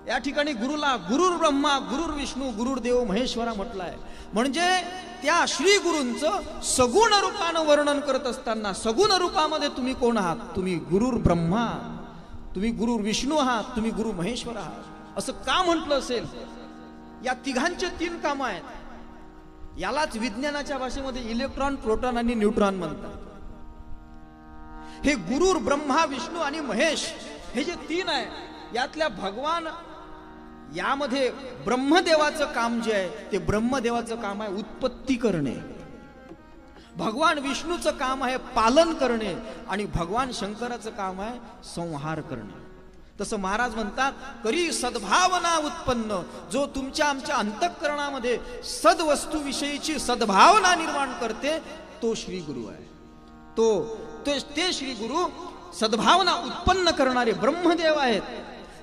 या ठिकाणी गुरुला गुरुर ब्रह्मा गुरुर विष्णू गुरुर देव महेश्वरा म्हटलाय म्हणजे त्या श्री गुरूंचं सगुण रूपानं वर्णन करत असताना सगुण रूपामध्ये तुम्ही कोण आहात, तुम्ही गुरुर ब्रह्मा, तुम्ही गुरुर विष्णू आहात, तुम्ही गुरु महेश्वर आहात असं का म्हटलं असेल। या तिघांचे 3 कामं आहेत। यालाच विज्ञानाच्या भाषेमध्ये इलेक्ट्रॉन प्रोटॉन आणि न्यूट्रॉन म्हणतात। हे गुरुर ब्रह्मा विष्णू आणि महेश हे जे 3 आहे यातल्या भगवान यामध्ये ब्रह्मदेवाचं काम जे आहे ते ब्रह्मदेवाचं काम आहे उत्पत्ती करणे, भगवान विष्णूचं काम आहे पालन करणे आणि भगवान शंकराचं काम आहे संहार करणे। तसं महाराज म्हणतात करी सद्भावना उत्पन्न जो तुमच्या आमच्या अंतःकरणामध्ये सद्वस्तू विषयीची सद्भावना निर्माण करते तो श्री गुरु आहे। ते श्री गुरु सद्भावना उत्पन्न करणारे ब्रह्मदेव आहेत।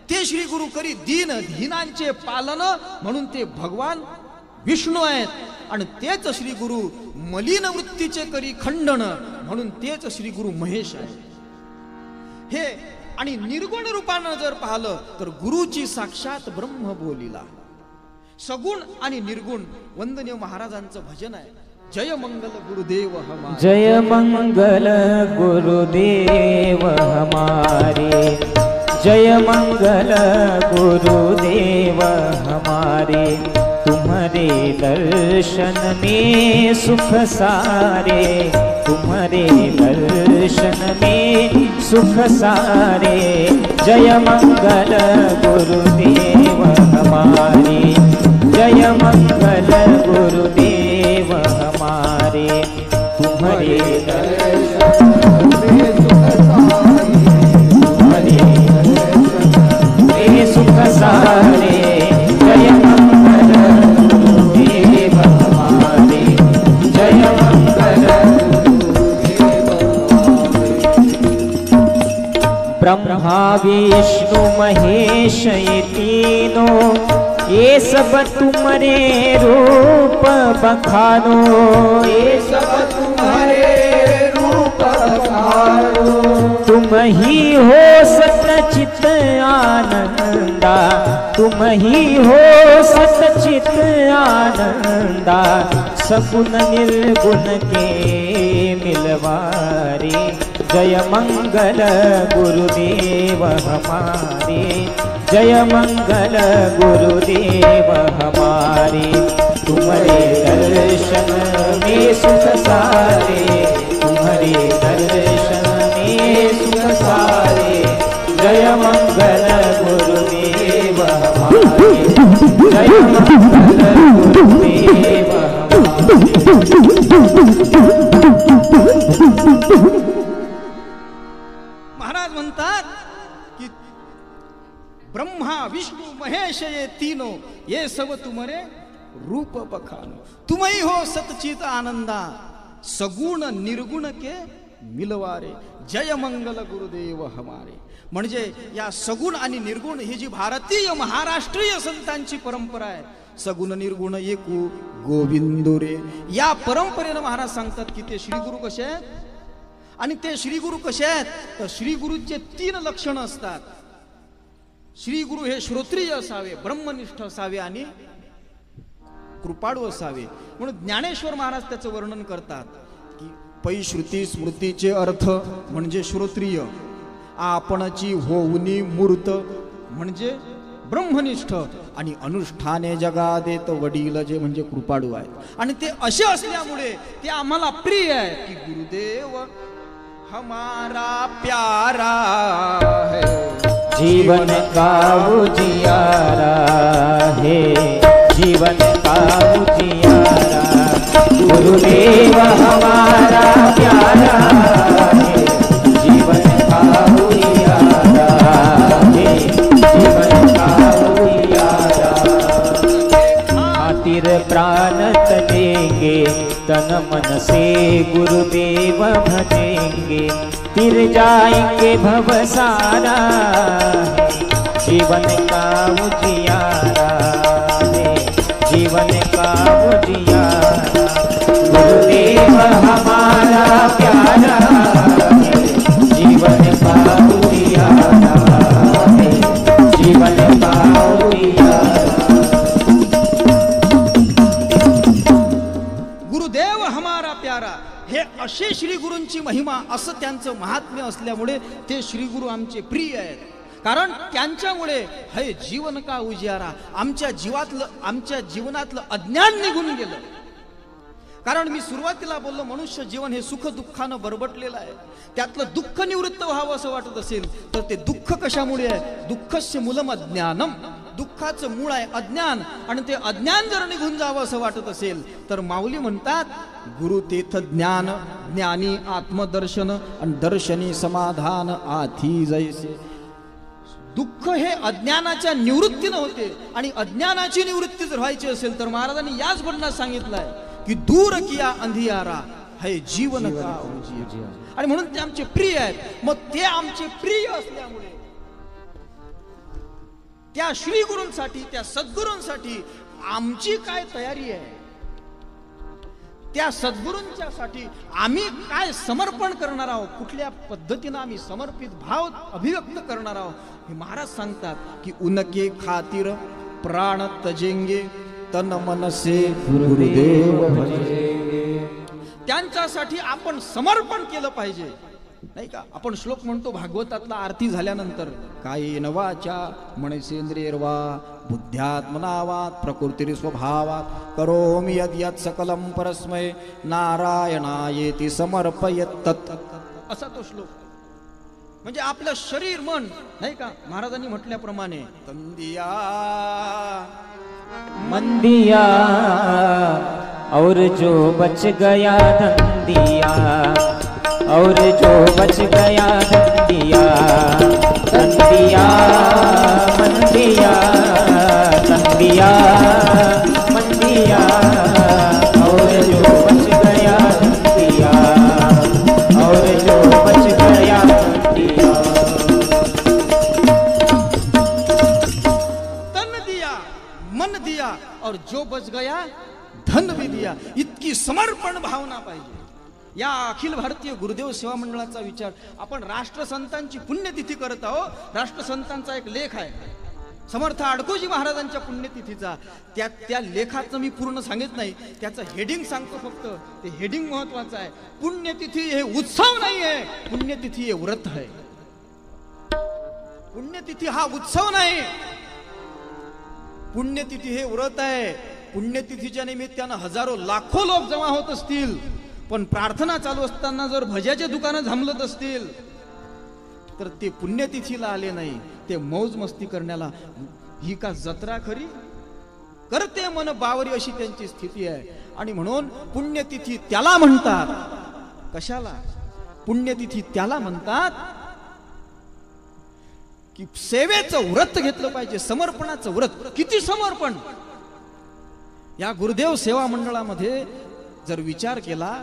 ते श्री गुरु करी दीनांचे पालन म्हणून ते भगवान विष्णू आहेत आणि तेच श्री गुरु मलिन वृत्तीचे करी खंडन म्हणून तेच श्री गुरु महेश आहे। हे आणि निर्गुण रूपानं जर पाहिलं तर गुरुची साक्षात ब्रह्म बोलिला सगुण आणि निर्गुण वंदनीय महाराजांचं भजन आहे. जय मंगल गुरुदेव हमारे, जय मंगल गुरुदेव हमारे, जय मंगल गुरुदेव हमारे, तुम्हारे दर्शन में सुख सारे, तुम्हारे दर्शन में सुख सारे, जय मंगल गुरुदेव हमारे, जय मंगल गुरुदेव हमारे, तुम्हारे दर्शन में सुख सारे, तुम्हारे दर्शन में सुख सारे, जय मंगल गुरुदेव हमारे, जय मंगल गुरुदेव हमारे। ब्रह्मा विष्णु महेश ये तीनों, ये सब तुम्हारे रूप बखानो, ये सब तुम्हारे रूप बखानो, तुम ही हो सतचित आनंदा, तुम ही हो सतचित आनंदा, सगुण निर्गुण के मिलवारे, जय मंगल गुरुदेव हमारे, जय मंगल गुरुदेव हमारे, तुम्हारे दर्शन में सुख सारे, तुम्हारे दर्शन में सुख सारे, जय मंगल गुरुदेव हमारे, जय मंगल गुरुदेव हमारे। महाराज म्हणतात की ब्रह्मा विष्णु महेश ये तीनों, ये सब तुम्हारे रूप बखानो, तुम ही हो सतचित आनंदा, सगुण निर्गुण के मिलवारे, जय मंगल गुरुदेव हमारे. म्हणजे या सगुण आणि निर्गुण ही जी भारतीय महाराष्ट्रीय संतांची परंपरा आहे, सगुण निर्गुण एकू गोविंदो रे, या परंपरेनं महाराज सांगतात की ते श्री गुरु कसे आहेत. आणि ते श्री गुरु कसे आहेत तर श्री गुरुचे 3 लक्षण असतात. श्री गुरु हे श्रोत्रिय असावे, ब्रह्मनिष्ठ असावे आणि कृपाळू असावे. म्हणून ज्ञानेश्वर महाराज त्याचं वर्णन करतात की पै श्रुती स्मृतीचे अर्थ म्हणजे श्रोत्रिय, आपणची होऊनी मूर्त म्हणजे ब्रह्मनिष्ठ, आणि अनुष्ठाने जगा देत वडील जे म्हणजे कृपाळू आहेत. आणि ते असे असल्यामुळे ते आम्हाला प्रिय आहे की गुरुदेव हमारा प्यारा है, जीवन का उजियारा है, जीवन का उजियारा, गुरुदेव हमारा प्यारा है, जीवन का उजियारा है, जीवन का उजियारा, खातिर प्राण तजेंगे, तन मन से गुरुदेव भजेंगे, फिर जाएंगे भवसारा, जीवन का उजियारा है, जीवन का उजियारा, गुरुदेव हमारा प्यारा है, जीवन का उजियारा है, जीवन का उजियारा. गुरुदेव हमारा प्यारा हे असे श्री गुरूंची महिमा, असं त्यांचं महात्म्य असल्यामुळे ते श्री गुरु आमचे प्रिय आहेत. कारण त्यांच्यामुळे हे जीवन का उजियारा, आमच्या जीवनातलं अज्ञान निघून गेलं. कारण मी सुरुवातीला बोललो मनुष्य जीवन हे सुख दुःखानं बरबटलेलं आहे. त्यातलं दुःख निवृत्त व्हावं असं वाटत असेल तर ते दुःख कशामुळे आहे. दुःखस्य मूलम अज्ञानम, दुःखाचं मूळ आहे अज्ञान. आणि ते अज्ञान जर निघून जावं असं वाटत असेल तर माऊली म्हणतात गुरु तेथ ज्ञान, ज्ञानी आत्मदर्शन, आणि दर्शनी समाधान आधी जैसे. दुःख हे अज्ञानाच्या निवृत्तीनं होते, आणि अज्ञानाची निवृत्ती जर व्हायची असेल तर महाराजांनी याच भजनात सांगितलंय की दूर किया अंधियारा है जीवन का उजियारा. आणि म्हणून ते आमचे प्रिय आहेत. मग ते आमचे प्रिय असल्यामुळे त्या श्री गुरूंसाठी, त्या सद्गुरूंसाठी आमची काय तयारी आहे, त्या सद्गुरूंच्यासाठी आम्ही काय समर्पण करणार आहोत, कुठल्या पद्धतीने आम्ही समर्पित भाव अभिव्यक्त करणार आहोत, हे महाराज सांगतात की उनके खातिर प्राण तजेंगे, तन मनसे गुरुदेव भजे. त्यांच्यासाठी आपण समर्पण केलं पाहिजे, नाही का? आपण श्लोक म्हणतो भागवतातला आरती झाल्यानंतर, कायेन वाचा मनसेंद्रियर्वा बुद्ध्यात्मना वात प्रकृती स्वभावात करोमि यद् यत् सकलं परस्मै नारायणायेति समर्पयत् तत्. असा तो श्लोक. म्हणजे आपलं शरीर मन, नाही का? महाराजांनी म्हटल्याप्रमाणे तंदिया मन दिया और जो बच गया धन दिया, और जो बच गया धन दिया, धन दिया मन दिया, धन दिया मन दिया, और जो बच गया धन दिया, और जो बच गया धन दिया. तन दिया, मन दिया और जो बच गया धन भी दिया. इतकी समर्पण भावना पाहिजे. या अखिल भारतीय गुरुदेव सेवा मंडळाचा विचार आपण राष्ट्रसंतांची पुण्यतिथी करत आहोत. राष्ट्रसंतांचा एक लेख आहे समर्थ आडकोजी महाराजांच्या पुण्यतिथीचा. त्या लेखाचं मी पूर्ण सांगत नाही, त्याचं हेडिंग सांगतो फक्त. ते हेडिंग महत्वाचं आहे. पुण्यतिथी हे उत्सव नाही आहे, पुण्यतिथी हे व्रत आहे. पुण्यतिथी हा उत्सव नाही, पुण्यतिथी हे व्रत आहे. पुण्यतिथीच्या निमित्तानं हजारो लाखो लोक जमा होत असतील, पण प्रार्थना चालू असताना जर भज्याचे दुकानं झांबलत असतील तर ते पुण्यतिथीला आले नाही, ते मौज मस्ती करण्याला. ही का जत्रा खरी? करते मन बावरी अशी त्यांची स्थिती आहे. आणि म्हणून पुण्यतिथी त्याला म्हणतात. कशाला पुण्यतिथी त्याला म्हणतात? की सेवेचं व्रत घेतलं पाहिजे, समर्पणाचं व्रत. किती समर्पण! या गुरुदेव सेवा मंडळामध्ये जर विचार केला,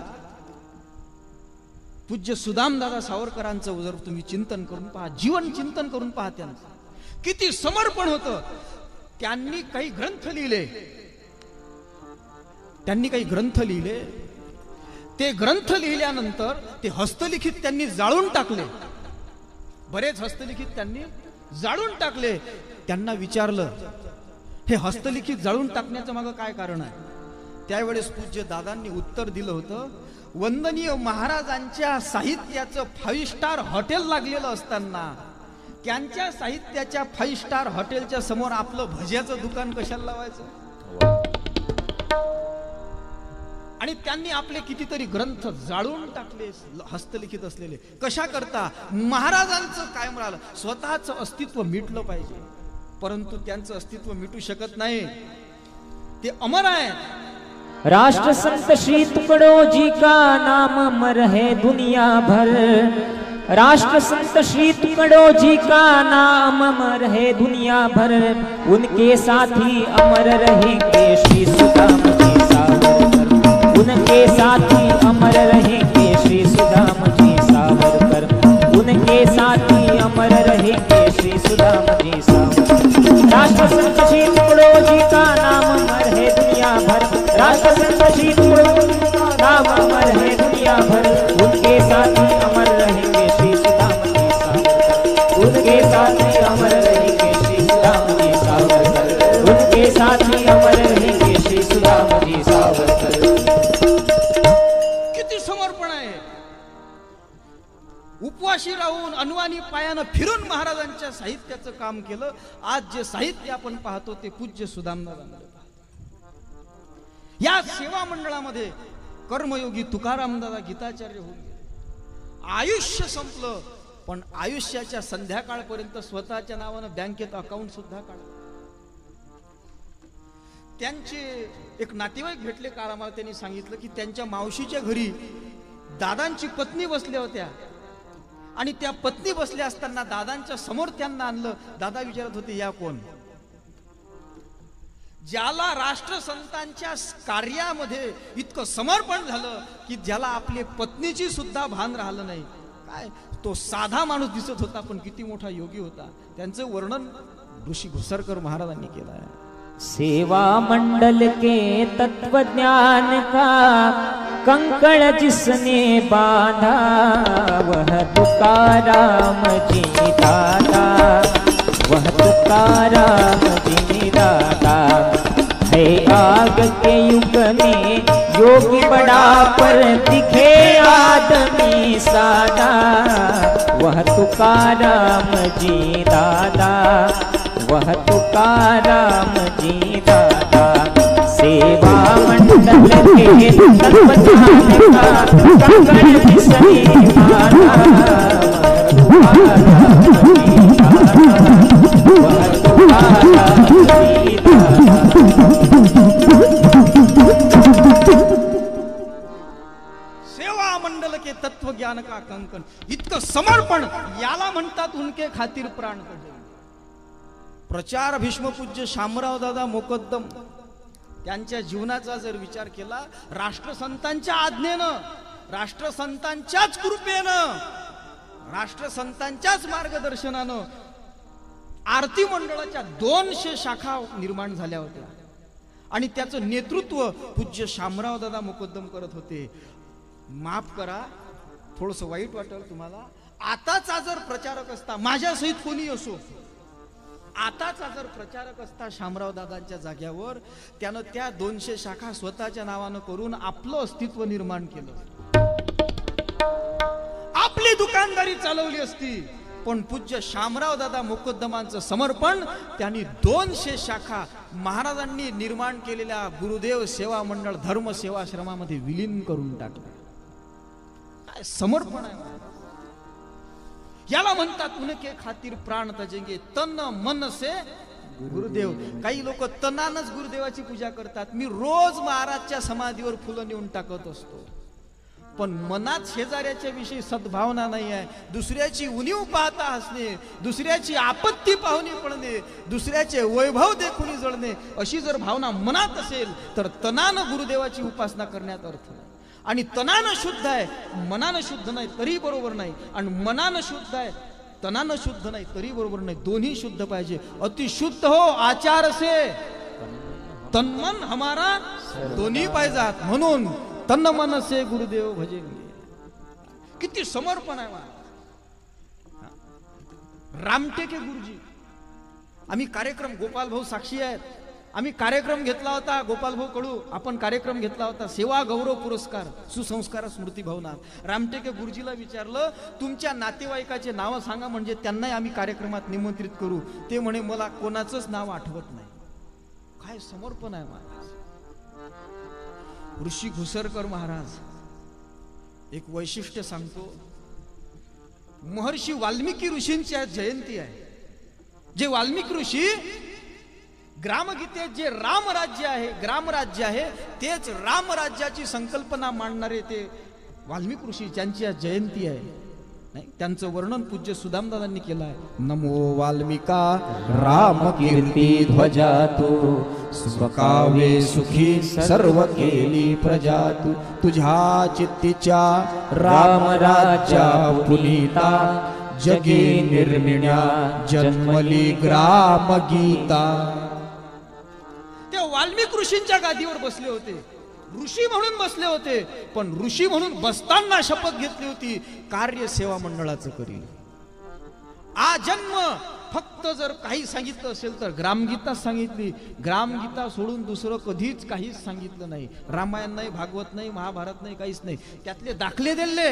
पूज्य सुदामदादा सावरकरांचं जर तुम्ही चिंतन करून पहा, जीवन चिंतन करून पहा, त्यांचं किती समर्पण होतं. त्यांनी काही ग्रंथ लिहिले, ते ग्रंथ लिहिल्यानंतर ते हस्तलिखित त्यांनी जाळून टाकले. बरेच हस्तलिखित त्यांनी जाळून टाकले. त्यांना विचारलं, हे हस्तलिखित जाळून टाकण्याचं मागं काय कारण आहे? त्यावेळेस पूज्य दादांनी उत्तर दिलं होतं, वंदनीय महाराजांच्या साहित्याचं 5 स्टार हॉटेल लागलेलं असताना त्यांच्या साहित्याच्या 5 स्टार हॉटेलच्या समोर आपलं भज्याचं दुकान कशाला लावायचं? आणि त्यांनी आपले कितीतरी ग्रंथ जाळून टाकले, हस्तलिखित असलेले. कशा करता? महाराजांचं काय मिळालं? स्वतःचं अस्तित्व मिटलं पाहिजे. परंतु त्यांचं अस्तित्व मिटू शकत नाही, ते अमर आहे. राष्ट्र संत श्री तुकडो जी का नाम अमर है दुनिया भर, राष्ट्र संत श्री तुकडो जी का नाम अमर है दुनिया भर, उनके साथी अमर रहेंगे श्री सुदाम जी सावरकर, उनके साथी अमर रहेंगे श्री सुदाम जी सावरकर, उनके साथी अमर रहेंगे श्री सुदाम जी सावरकर. राष्ट्र संत श्री तुकडो जी का नाम अमर है दुनिया भर, राष्ट्र संत श्री तुकडो जी का नाम अमर है दुनिया भर, उनके साथी अमर रहेंगे श्री सुदाम जी सावरकर, उनके साथी अमर रहेंगे श्री सुदाम जी सावरकर, उनके साथी अमर रहेंगे श्री सुदाम जी सावरकर. किती समर्पण आहे! उपवाशी राहून अनवाणी पायानं फिरून महाराजांच्या साहित्याचं काम केलं. आज जे साहित्य आपण पाहतो ते पूज्य सुदामदादा. या सेवा मंडळामध्ये कर्मयोगी तुकारामदादा गीताचार्य होऊन गेले. आयुष्य संपलं, पण आयुष्याच्या संध्याकाळपर्यंत स्वतःच्या नावानं बँकेत अकाउंट सुद्धा काढलं. त्यांचे एक नातेवाईक भेटले काल आम्हाला. त्यांनी सांगितलं की त्यांच्या मावशीच्या घरी दादांची पत्नी बसल्या होत्या आणि त्या पत्नी बसल्या असताना दादांच्या समोर त्यांना आणलं. दादा विचारत होते, या कोण? ज्याला राष्ट्रसंतांच्या कार्यामध्ये इतकं समर्पण झालं की ज्याला आपल्या पत्नीची सुद्धा भान राहिलं नाही. काय तो साधा माणूस दिसत होता, पण किती मोठा योगी होता. त्यांचं वर्णन ऋषी घुसरकर महाराजांनी केलं आहे. सेवा मंडल के तत्व ज्ञान का कंकड़ जिसने बांधा, वह तुकाराम जी दाता, वह तुकाराम जी दाता. है आग के युग में योगी बड़ा पर दिखे आदमी सादा, वह तुकाराम जी दादा, वह तुकाराम जी दादा। सेवा मंडल के तत्व ज्ञान का कंकड़ बिसरी माला, वह तुकाराम जी दादा। सेवा मंडल के तत्व ज्ञान का कंकण, इतकं समर्पण याला म्हणतात उनके खातीर प्राण तजे। प्रचार भीष्मपूज्य शामराव दादा मोकद्दम त्यांच्या जीवनाचा जर विचार केला, राष्ट्रसंतांच्या आज्ञेनं, राष्ट्रसंतांच्याच कृपेनं, राष्ट्रसंतांच्याच मार्गदर्शनानं आरती मंडळाच्या 200 शाखा निर्माण झाल्या होत्या आणि त्याचं नेतृत्व पूज्य शामराव दादा मोकद्दम करत होते। माफ करा, थोडंसं वाईट वाटेल तुम्हाला, आताचा जर प्रचारक असता, माझ्या सहित कोणी असो, आताचा जर प्रचारक असता शामराव दादांच्या जाग्यावर, त्यानं त्या 200 शाखा स्वतःच्या नावानं करून आपलं अस्तित्व निर्माण केलं, आपली दुकानदारी चालवली असती। पण पूज्य शामराव दादा मोकद्दमांचं समर्पण, त्यांनी 200 शाखा महाराजांनी निर्माण केलेल्या गुरुदेव सेवा मंडळ धर्म सेवाश्रमामध्ये विलीन करून टाकलं। काय समर्पण आहे, याला म्हणतात उनके खातीर प्राण तजेंगे, तन मन से गुरुदेव। काही लोक तनानच गुरुदेवाची पूजा करतात। मी रोज महाराजच्या समाधीवर फुलं नेऊन टाकत असतो, पण मनात शेजाऱ्याच्या विषयी सद्भावना नाही आहे। दुसऱ्याची उणीव पाहता हसणे, दुसऱ्याची आपत्ती पाहुणी पडणे, दुसऱ्याचे वैभव देखून जळणे, अशी जर भावना मनात असेल तर तनानं गुरुदेवाची उपासना करण्यात अर्थ नाही। आणि तनानं शुद्ध आहे, मनानं शुद्ध नाही तरी बरोबर नाही, आणि मनानं शुद्ध आहे, तनानं शुद्ध नाही तरी बरोबर नाही, दोन्ही शुद्ध पाहिजे। अति शुद्ध हो आचार से तन हमारा, दोन्ही पाहिजात। म्हणून तन मन से गुरुदेव भजेंगे। किती समर्पण आहे रामटेके गुरुजी। आम्ही कार्यक्रम, गोपाल भाऊ साक्षी आहेत, आम्ही कार्यक्रम घेतला होता, गोपाल भाऊ कडू आपण कार्यक्रम घेतला होता, सेवा गौरव पुरस्कार सुसंस्कार स्मृती भवनात। रामटेके गुरुजीला विचारलं, तुमच्या नातेवाईकाचे नाव सांगा म्हणजे त्यांनाही आम्ही कार्यक्रमात निमंत्रित करू। ते म्हणे मला कोणाचंच नाव आठवत नाही। काय समर्पण आहे महाराज। ऋषी घुसरकर महाराज, एक वैशिष्ट्य सांगतो, महर्षी वाल्मिकी ऋषींची आज जयंती आहे। जे वाल्मिकी ऋषी ग्रामगीतेत जे रामराज्य आहे, ग्रामराज्य आहे, तेच रामराज्याची संकल्पना मांडणारे ते वाल्मिकी ऋषी, ज्यांची आज जयंती आहे। नाही, त्यांचं वर्णन पूज्य सुदामदादांनी केलं आहे। नमो वाल्मिका राम कीर्ती ध्वजा तू, स्वकावे सुखी सर्व केली प्रजा तू, तुझ्या चित्तीच्या रामराज्या पुनीता, जगे निर्मिण्या जन्मली ग्राम गीता। ते वाल्मिकी ऋषींच्या गादीवर बसले होते, ऋषी म्हणून बसले होते, पण ऋषी म्हणून बसताना शपथ घेतली होती, कार्य सेवा मंडळाचं करील। आजन्म फक्त जर काही सांगितलं असेल तर ग्रामगीता सांगितली, ग्रामगीता सोडून दुसरं कधीच काहीच सांगितलं नाही। रामायण नाही, भागवत नाही, महाभारत नाही, काहीच नाही। त्यातले दाखले दिले,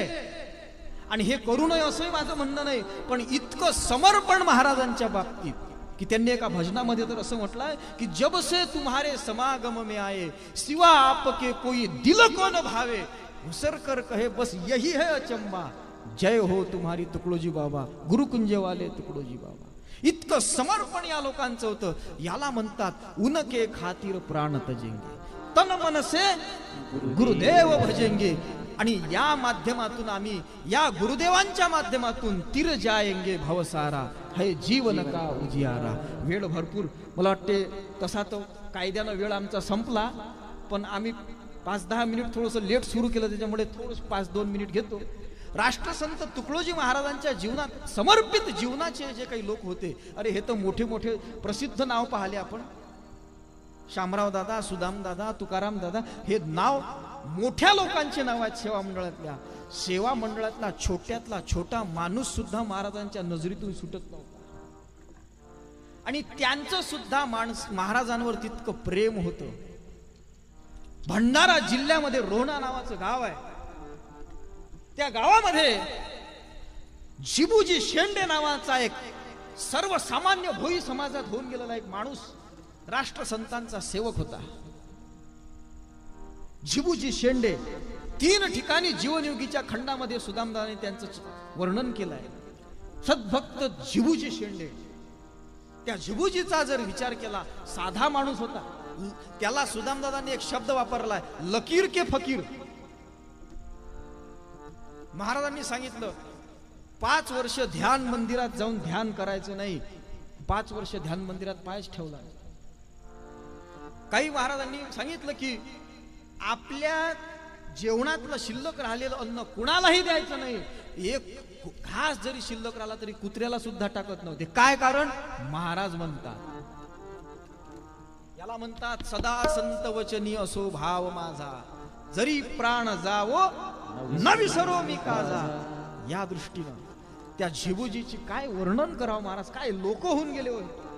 आणि हे करू नये असंही माझं म्हणणं नाही, पण इतकं समर्पण महाराजांच्या बाबतीत की त्यांनी एका भजनामध्ये तर असं म्हटलंय की जब से तुम्हारे समागम में आए, सिवा आपके कोई दिल को न भावे, घुसरकर कहे बस यही है अचंबा, जय हो तुम्हारी तुकडोजी बाबा, गुरुकुंजे वाले तुकडोजी बाबा। इतकं समर्पण या लोकांचं होतं। याला म्हणतात उनके खातीर प्राण तजेंगे, तन मन से गुरुदेव भजेंगे। आणि या माध्यमातून आम्ही, या गुरुदेवांच्या माध्यमातून तिर जाएंगे भवसारा, है जीवन का उजियारा। वेळ भरपूर, मला वाटते तसा तो कायद्यानं वेळ आमचा संपला, पण आम्ही 5-10 मिनिट थोडंसं लेट सुरू केलं, त्याच्यामुळे थोडं 5-2 मिनिट घेतो। राष्ट्रसंत तुकडोजी महाराजांच्या जीवनात समर्पित जीवनाचे जे काही लोक होते, अरे हे तर मोठे मोठे प्रसिद्ध नाव पाहिले आपण, शामराव दादा, सुदाम दादा, तुकाराम दादा, हे नाव मोठ्या लोकांचे नाव आहेत सेवा मंडळातल्या। सेवा मंडळातला छोट्यातला छोटा माणूस सुद्धा महाराजांच्या नजरेतून सुटत नव्हता। आणि त्यांचं सुद्धा महाराजांवर तितकं प्रेम होतं. भंडारा जिल्ह्यामध्ये रोणा नावाचं गाव आहे. त्या गावामध्ये जिबूजी शेंडे नावाचा एक सर्वसामान्य भोई समाजात होऊन गेलेला एक माणूस राष्ट्रसंतांचा सेवक होता. जिबूजी शेंडे 3 ठिकाणी जीवनयोगीच्या खंडामध्ये सुदामदादाने त्यांचं वर्णन केलंय. सद्भक्त जिबूजी शेंडे. त्या जिबूजीचा जर विचार केला, साधा माणूस होता, त्याला सुदामदादाने एक शब्द वापरलाय, लकीर के फकीर. महाराजांनी सांगितलं 5 वर्ष ध्यान मंदिरात जाऊन ध्यान करायचं नाही. 5 वर्ष ध्यान मंदिरात पायच ठेवला. काही महाराजांनी सांगितलं की आपल्या जेवणातलं शिल्लक राहिलेलं अन्न कुणालाही द्यायचं नाही. एक घास जरी शिल्लक राहिला तरी कुत्र्याला सुद्धा टाकत नव्हते. काय कारण? महाराज म्हणतात, याला म्हणतात सदा संत वचनी असो भाव माझा, जरी प्राण जावो न विसरो मी काजा. या दृष्टीनं त्या जिबूजीची काय वर्णन करावं महाराज, काय लोक होऊन गेले होते.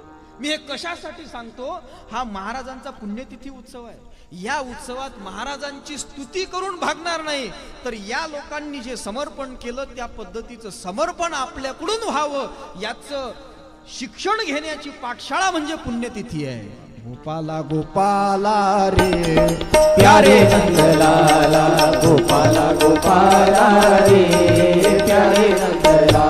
मी हे कशासाठी सांगतो, हा महाराजांचा पुण्यतिथी उत्सव आहे. या उत्सवात महाराजांची स्तुती करून भागणार नाही, तर या लोकांनी जे समर्पण केलं त्या पद्धतीचं समर्पण आपल्याकडून व्हावं याचं शिक्षण घेण्याची पाठशाळा म्हणजे पुण्यतिथी आहे. गोपाला गोपाला रे प्यारे नंदलाला, गोपाला गोपाला रे प्यारे नंदलाला,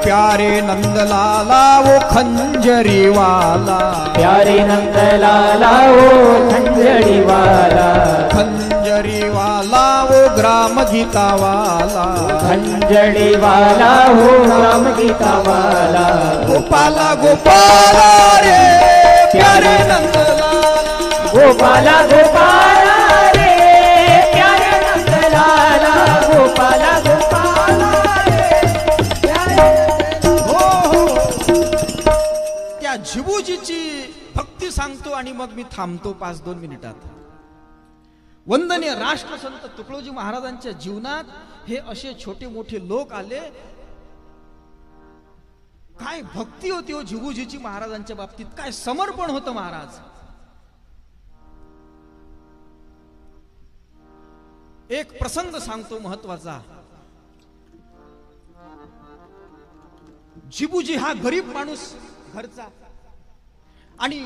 प्यारे नंदलाला वो खंजरी वाला, प्यारे नंदलाला वो खंजरी वाला, खंजरी वाला वो ग्राम गीता वाला, खंजरी वाला वो ग्राम गीता वाला. गोपाला गोपाला रे प्यारे नंदलाला, गोपाला गोपाला रे प्यारे नंदलाला, गोपाला गोपाला रे प्यारे. हो हो, त्या जिबूजीची भक्ती सांगतो आणि मग मी थांबतो 5-2 मिनिटात. वंदनीय राष्ट्रसंत तुकडोजी महाराजांच्या जीवनात हे असे छोटे मोठे लोक आले. काय भक्ती होती हो जिबूजीची महाराजांच्या बाबतीत, काय समर्पण होतं महाराज. एक प्रसंग सांगतो महत्वाचा. जिबूजी हा गरीब माणूस घरचा, आणि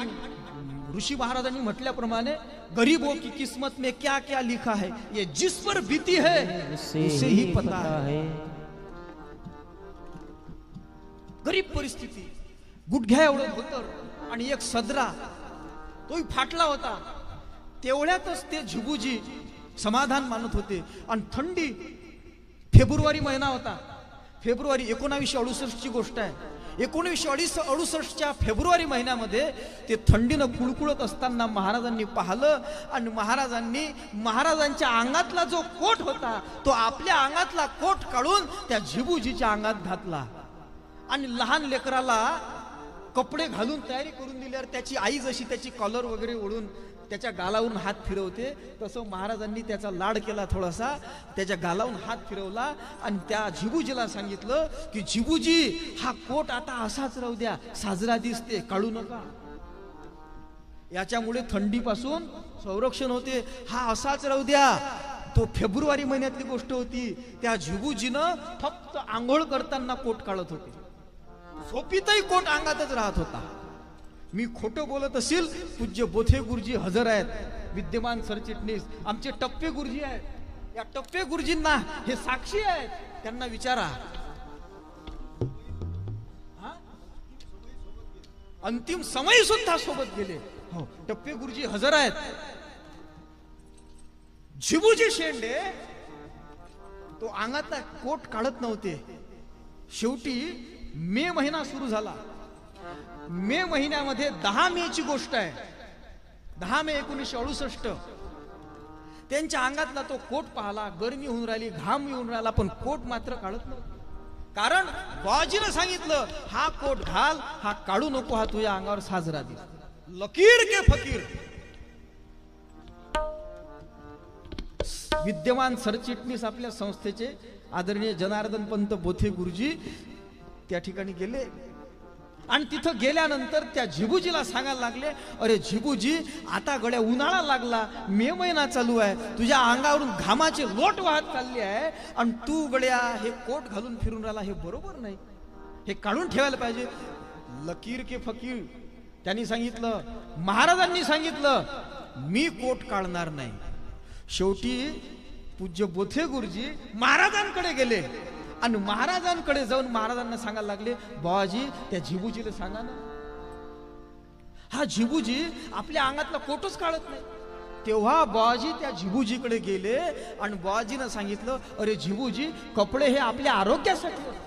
ऋषी महाराजांनी म्हटल्याप्रमाणे गरीब हो की किस्मत में क्या क्या लिखा है, ये जिस पर बीती है उसे ही पता है. गरीब परिस्थिती, गुडघ्या एवढं होतं आणि एक सदरा तोही फाटला होता. तेवढ्यातच ते जिबूजी समाधान मानत होते. आणि थंडी, फेब्रुवारी महिना होता, फेब्रुवारी 1968 ची गोष्ट आहे. 1968च्या फेब्रुवारी महिन्यामध्ये ते थंडीनं कुळकुळत असताना महाराजांनी पाहिलं आणि महाराजांच्या अंगातला जो कोट होता तो आपल्या अंगातला कोट काढून त्या जिबूजीच्या अंगात घातला. आणि लहान लेकराला कपडे घालून तयारी करून दिल्यावर त्याची आई जशी त्याची कॉलर वगैरे ओढून त्याच्या गालावरून हात फिरवते, तसं महाराजांनी त्याचा लाड केला. थोडासा त्याच्या गालावरून हात फिरवला आणि त्या जिबूजीला सांगितलं की जिबूजी हा कोट आता असाच राहू द्या, साजरा दिसते, काढू नका. याच्यामुळे थंडीपासून संरक्षण होते, हा असाच राहू द्या. तो फेब्रुवारी महिन्यातली गोष्ट होती. त्या जिबूजीनं फक्त आंघोळ करताना कोट काढत होते, झोपीतही कोट अंगातच राहत होता. मी खोटं बोलत असेल, पूज्य बोथे गुरुजी हजर आहेत, विद्यमान सरचिटणीस आमचे टप्पे गुरुजी आहेत. या टप्पे गुरुजींना हे साक्षी आहेत, त्यांना विचारा. अंतिम समय सुद्धा सोबत गेले. हो, टप्पे गुरुजी हजर आहेत. जिबूजी शेंडे तो अंगातला कोट काढत नव्हते. शेवटी मे महिना सुरू झाला. मे महिन्यामध्ये 10 मेची गोष्ट आहे, 10 मे 1968. त्यांच्या अंगातला तो कोट पाहला, गरमी होऊन राहिली, घाम येऊन राहिला, पण कोट मात्र काढत नव्हता. कारण बाजीनं सांगितलं हा कोट घाल, हा काढू नको, हा तुझ्या अंगावर साजरा दिस. लकीर के फकीर. विद्यमान सरचिटणीस आपल्या संस्थेचे आदरणीय जनार्दन पंत बोथे गुरुजी त्या ठिकाणी गेले आणि तिथं गेल्यानंतर त्या झिबूजीला सांगायला लागले, अरे झिबूजी, आता गड्या उन्हाळा लागला, मे महिना चालू आहे, तुझ्या अंगावरून घामाचे लोट वाहत चालली आहे आणि तू गड्या हे कोट घालून फिरून राहिला, हे बरोबर नाही, हे काढून ठेवायला पाहिजे. लकीर के फकीर त्यांनी सांगितलं, महाराजांनी सांगितलं, मी कोट काढणार नाही. शेवटी पूज्य बोथे गुरुजी महाराजांकडे गेले आणि महाराजांकडे जाऊन महाराजांना सांगायला लागले, बाबाजी त्या झिबूजीला सांगा ना, हा झिबूजी आपल्या अंगातला कोटच काढत नाही. तेव्हा बाबाजी त्या झिबूजीकडे गेले आणि बाबाजीनं सांगितलं, अरे झिबूजी, कपडे हे आपल्या आरोग्यासाठी असतात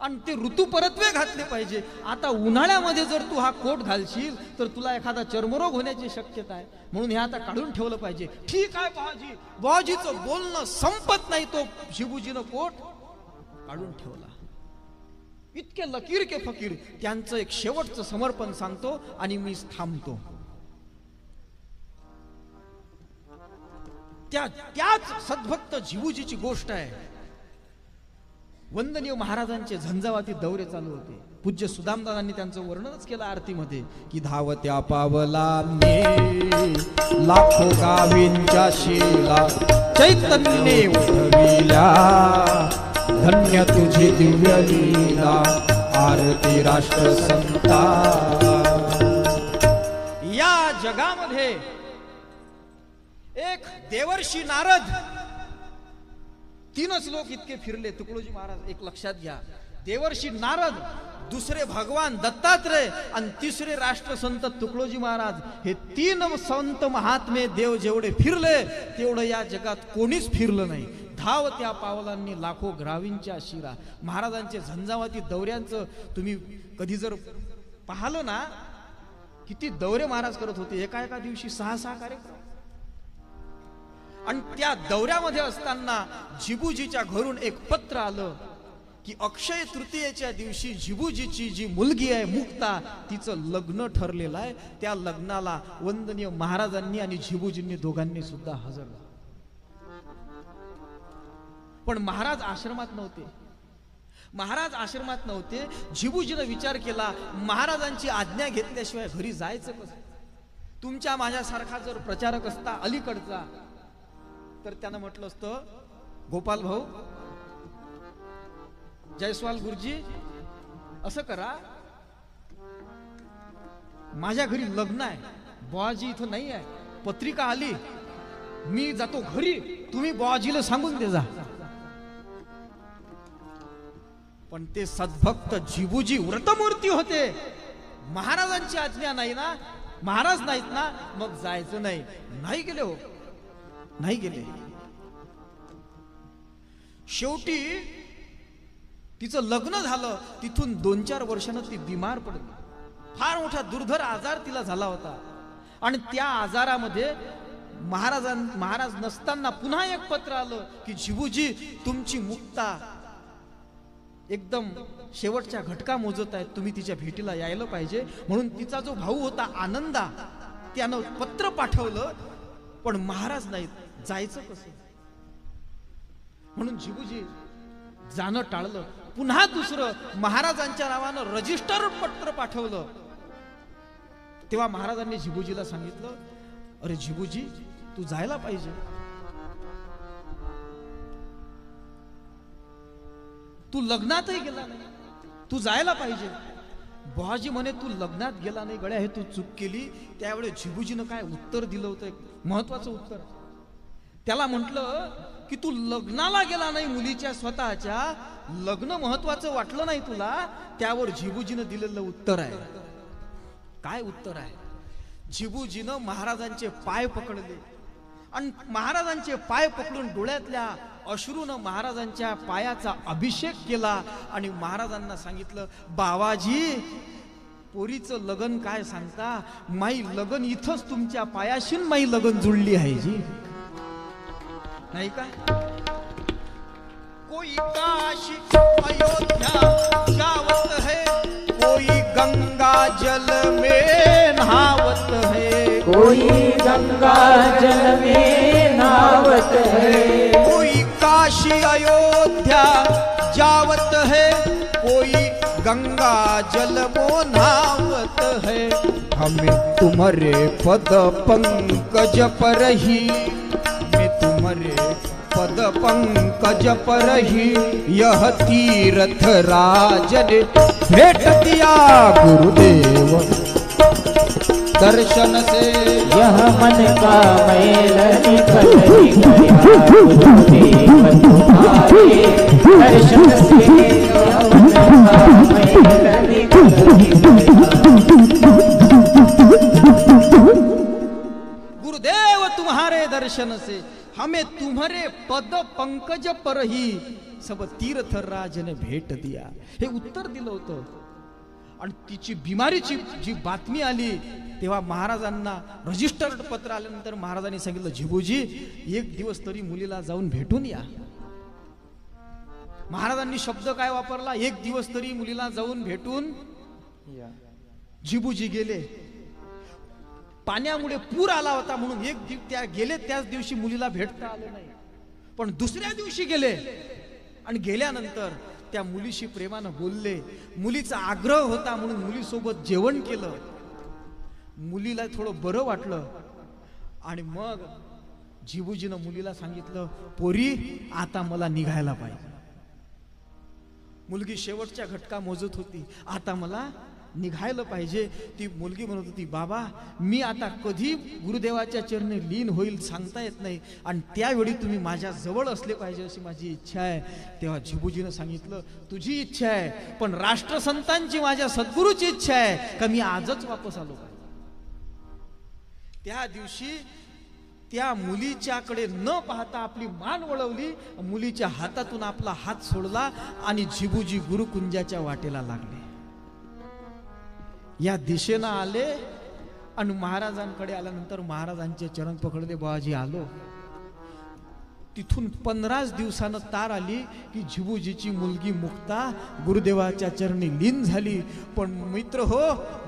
आणि ते ऋतू परत्वे घातले पाहिजे. आता उन्हाळ्यामध्ये जर तू हा कोट घालशील तर तुला एखादा चर्मरोग होण्याची शक्यता आहे, म्हणून हे आता काढून ठेवलं पाहिजे. ठीक आहे बाबाजी. बाबाजीचं बोलणं संपत नाही, तो झिबूजीनं कोट काढून ठेवला. इतके लकीर के फकीर. त्यांचं एक शेवटचं समर्पण सांगतो आणि मी थांबतो. त्याच सद्भक्त झिबूजीची गोष्ट आहे. वंदनीय महाराजांचे झंझावाती दौरे चालू होते. पूज्य सुदामदादांनी त्यांचं वर्णनच केलं आरतीमध्ये की धावत्या पावलांनी लाखो गावींच्या शिला चैतन्य उठविल्या, धन्य तुझी दिव्य लीला आरती राष्ट्रसंता. या जगामध्ये एक देवर्षी नारद, तीनच लोक इतके फिरले तुकडोजी महाराज, एक लक्षात घ्या. देवर्षी नारद, दुसरे भगवान दत्तात्रय आणि तिसरे राष्ट्रसंत तुकडोजी महाराज. हे तीन संत महात्मे देव जेवढे फिरले तेवढं या जगात कोणीच फिरलं नाही. धावत्या पावलांनी लाखो ग्रावींच्या शिरा. महाराजांचे झंझावाती दौऱ्यांचं तुम्ही कधी जर पाहिलं ना, किती दौरे महाराज करत होते. एका दिवशी 6 कार्यक्रम. आणि त्या दौऱ्यामध्ये असताना झिबूजीच्या घरून एक पत्र आलं की अक्षय तृतीयेच्या दिवशी झिबूजीची जी मुलगी आहे मुक्ता, तिचं लग्न ठरलेलं आहे. त्या लग्नाला वंदनीय महाराजांनी आणि झिबूजींनी दोघांनी सुद्धा हजर. पण महाराज आश्रमात नव्हते. महाराज आश्रमात नव्हते. झिबूजीनं विचार केला, महाराजांची आज्ञा घेतल्याशिवाय घरी जायचं कसं. तुमच्या माझ्यासारखा जर प्रचारक असता अलीकडचा तर त्यानं म्हटलं असतं, गोपाल भाऊ, जयस्वाल गुरुजी, असं करा, माझ्या घरी लग्न आहे, बुवाजी इथं नाही आहे, पत्रिका आली, मी जातो घरी, तुम्ही बुवाजीला सांगून दे जा. पण ते सद्भक्त झिबूजी व्रतमूर्ती होते. महाराजांची आज्ञा नाही ना, महाराज नाहीत ना, मग जायचं नाही. नाही गेले हो, नाही गेले. शेवटी तिचं लग्न झालं. तिथून 2-4 वर्षानं ती बिमार पडली. फार मोठा दुर्धर आजार तिला झाला होता. आणि त्या आजारामध्ये महाराज नसताना पुन्हा एक पत्र आलं की झिबूजी, तुमची मुक्ता एकदम शेवटच्या घटका मोजत आहेत, तुम्ही तिच्या भेटीला यायला पाहिजे. म्हणून तिचा जो भाऊ होता आनंदा, त्यानं पत्र पाठवलं. पण महाराज नाहीत, जायचं कसं. म्हणून झिबूजी जाणं टाळलं. पुन्हा दुसरं महाराजांच्या नावानं रजिस्टर पत्र पाठवलं. तेव्हा महाराजांनी झिबूजीला सांगितलं, अरे झिबूजी, तू जायला पाहिजे. तू लग्नातही गेला नाही, तू जायला पाहिजे. बुवाजी म्हणे, तू लग्नात गेला नाही गड्या, हे तू चूक केली. त्यावेळी झिबूजीनं काय उत्तर दिलं होतं, एक महत्वाचं उत्तर. त्याला म्हटलं की तू लग्नाला गेला नाही मुलीच्या स्वतःच्या, लग्न महत्वाचं वाटलं नाही तुला. त्यावर झिबूजीनं दिलेलं उत्तर आहे. काय उत्तर आहे? झिबूजीनं महाराजांचे पाय पकडले आणि महाराजांचे पाय पकडून डोळ्यातल्या अश्रूनं महाराजांच्या पायाचा अभिषेक केला आणि महाराजांना सांगितलं, बाबाजी, पोरीचं लगन काय सांगता, माई लगन इथंच तुमच्या पायाशी माई लगन जुळली आहे जी. नाही का? कोई काशी अयोध्या जावत है, कोई गंगा जल में नहावत है, कोई गंगा जल में नहावत है, कोई काशी अयोध्या जावत है, कोई गंगा जल मोनावत है। हमें तुम्हारे पद पंकज पर ही, मैं तुम्हारे पद पंकज पर ही यह तीर्थ राजन भेट दिया गुरुदेव दर्शन से। यह मन का मैल निकल गया गुरुदेव तुम्हारे दर्शन से। यह मन का मैल निकल गया। गुरुदेव तुम्हारे दर्शन से हमें तुम्हारे पद पंकज पर ही सब तीर्थ राजने भेट दिया। हे उत्तर दिलं होतं आणि तिची बिमारीची जी बातमी आली तेव्हा महाराजांना रजिस्टर्ड पत्र आल्यानंतर महाराजांनी सांगितलं, झिबूजी एक दिवस तरी मुलीला जाऊन भेटून या। महाराजांनी शब्द काय वापरला, एक दिवस तरी मुलीला जाऊन भेटून या। झिबूजी गेले, पाण्यामुळे पूर आला होता म्हणून त्या गेले, त्याच दिवशी मुलीला भेटता आलं नाही, पण दुसऱ्या दिवशी गेले आणि गेल्यानंतर त्या मुलीशी प्रेमानं बोलले। मुलीचा आग्रह होता म्हणून मुलीसोबत जेवण केलं, मुलीला थोडं बरं वाटलं आणि मग झिबूजीनं मुलीला सांगितलं, पोरी आता मला निघायला पाहिजे। मुलगी शेवटच्या घटका मोजत होती, आता मला निघायला पाहिजे। ती मुलगी म्हणत होती, बाबा मी आता कधी गुरुदेवाच्या चरणी लीन होईल सांगता येत नाही आणि त्यावेळी तुम्ही माझ्या जवळ असले पाहिजे अशी माझी इच्छा आहे। तेव्हा झिबूजीनं सांगितलं, तुझी इच्छा आहे पण राष्ट्रसंतांची माझ्या सद्गुरूची इच्छा आहे का मी आजच वापस आलो पाहिजे। त्या दिवशी त्या मुलीच्याकडे न पाहता आपली मान वळवली, मुलीच्या हातातून आपला हात सोडला आणि झिबूजी गुरुकुंजाच्या वाटेला लागले। या दिशेनं आले आणि महाराजांकडे आल्यानंतर महाराजांचे चरण पकडले, बाबाजी आलो। तिथून 15 दिवसानं तार आली की झिबूजीची मुलगी मुक्ता गुरुदेवाच्या चरणी लीन झाली। पण मित्र हो,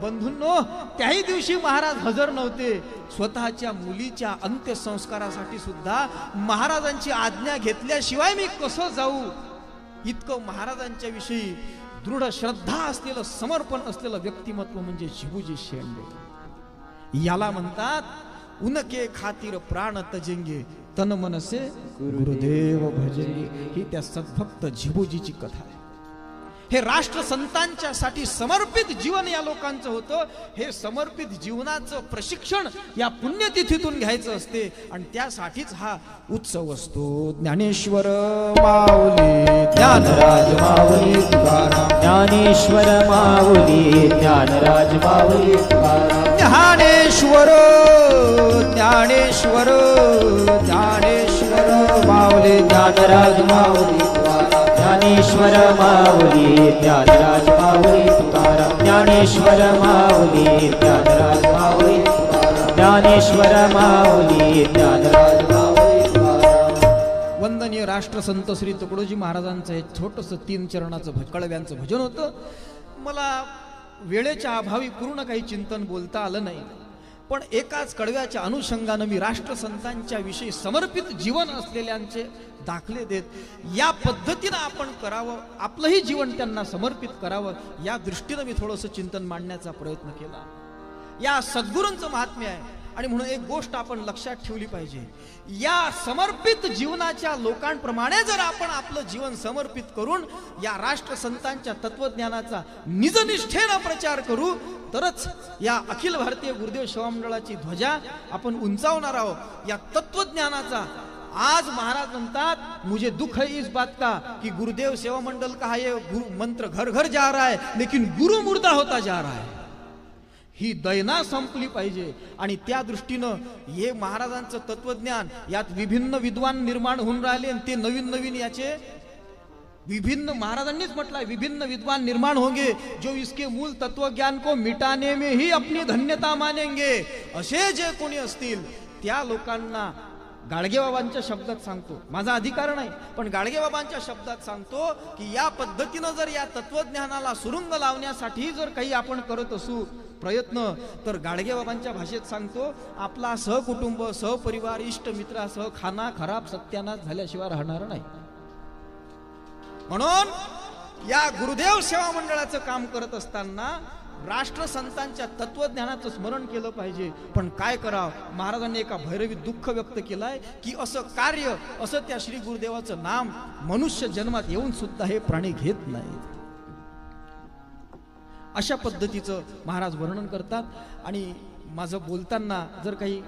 बंधूंनो, त्याही दिवशी महाराज हजर नव्हते। स्वतःच्या मुलीच्या अंत्यसंस्कारासाठी सुद्धा महाराजांची आज्ञा घेतल्याशिवाय मी कसं जाऊ, इतकं महाराजांच्या विषयी दृढ श्रद्धा असलेलं, समर्पण असलेलं व्यक्तिमत्व म्हणजे झिबूजी शेंडे। याला म्हणतात उनके खातिर प्राण तजेंगे तन मन से गुरुदेव भजेंगे। ही त्या सद्भक्त झिबूजीची कथा आहे। हे राष्ट्रसंतांच्या साठी समर्पित जीवन या लोकांचं होतं। हे समर्पित जीवनाचं प्रशिक्षण या पुण्यतिथीतून घ्यायचं असते आणि त्यासाठीच हा उत्सव असतो। ज्ञानेश्वर माऊली ज्ञानराज माऊली तुकाराम, ज्ञानेश्वर माऊली ज्ञानराज माऊली तुकाराम, ज्ञानेश्वर ज्ञानेश्वर ज्ञानेश्वर माऊली ज्ञानराज माऊली तुकाराम, ज्ञानेश्वर माऊली ज्ञानराज माऊली तुकाराम, ज्ञानेश्वर माऊली ज्ञानराज माऊली तुकाराम, ज्ञानेश्वर माऊली ज्ञानराज माऊली तुकाराम। वंदनीय राष्ट्रसंत श्री तुकडोजी महाराजांचं हे छोटंसं 3 चरणाचं कळव्यांचं भजन होतं। मला वेळेच्या अभावी पूर्ण काही चिंतन बोलता आलं नाही, पण एकाच कडव्याच्या अनुषंगानं मी राष्ट्रसंतांच्या विषयी समर्पित जीवन असलेल्यांचे दाखले देत या पद्धतीनं आपण करावं, आपलंही जीवन त्यांना समर्पित करावं, या दृष्टीनं मी थोडंसं चिंतन मांडण्याचा प्रयत्न केला। या सद्गुरूंचं महात्म्य आहे आणि म्हणून एक गोष्ट आपण लक्षात ठेवली पाहिजे, या समर्पित जीवनाच्या लोकांप्रमाणे जर आपण आपलं जीवन समर्पित करून या राष्ट्रसंतांच्या तत्वज्ञानाचा निजनिष्ठेनं प्रचार करू तरच या अखिल भारतीय गुरुदेव सेवा मंडळाची ध्वजा आपण उंचावणार आहोत। या तत्वज्ञानाचा आज महाराज म्हणतात, मुझे दुख है इस बात का कि गुरुदेव सेवा मंडल का ये मंत्र घर घर जा रहा है लेकिन गुरु मुर्दा होता जा रहा है। ही दैना संपली पाहिजे आणि त्या दृष्टीनं हे महाराजांचं तत्वज्ञान यात विभिन्न विद्वान निर्माण होऊन राहिले आणि ते नवीन नवीन याचे विभिन्न, महाराजांनीच म्हटलंय, विभिन्न विद्वान निर्माण होंगे जो इसके मूल तत्वज्ञान को मिटाने में ही अपनी धन्यता मानेंगे। असे जे कोणी असतील त्या लोकांना गाडगेबाबांच्या शब्दात सांगतो, माझा अधिकार नाही पण गाडगेबाबांच्या शब्दात सांगतो की या पद्धतीनं जर या तत्वज्ञानाला सुरुंग लावण्यासाठी जर काही आपण करत असू प्रयत्न, तर गाडगेबाबांच्या भाषेत सांगतो, आपला सहकुटुंब सहपरिवार इष्ट मित्रासह खाना खराब सत्यानाश झाल्याशिवाय राहणार नाही। म्हणून या गुरुदेव सेवा मंडळाचं काम करत असताना राष्ट्रसंतांच्या तत्वज्ञानाचं स्मरण केलं पाहिजे. पण काय करावं, महाराजांनी एका भैरवी दुःख व्यक्त केलाय की असं कार्य, असं त्या श्री गुरुदेवाचं नाम मनुष्य जन्मात येऊन सुद्धा हे प्राणी घेत नाहीत. अशा पद्धतीचं महाराज वर्णन करतात. आणि माझं बोलताना जर काही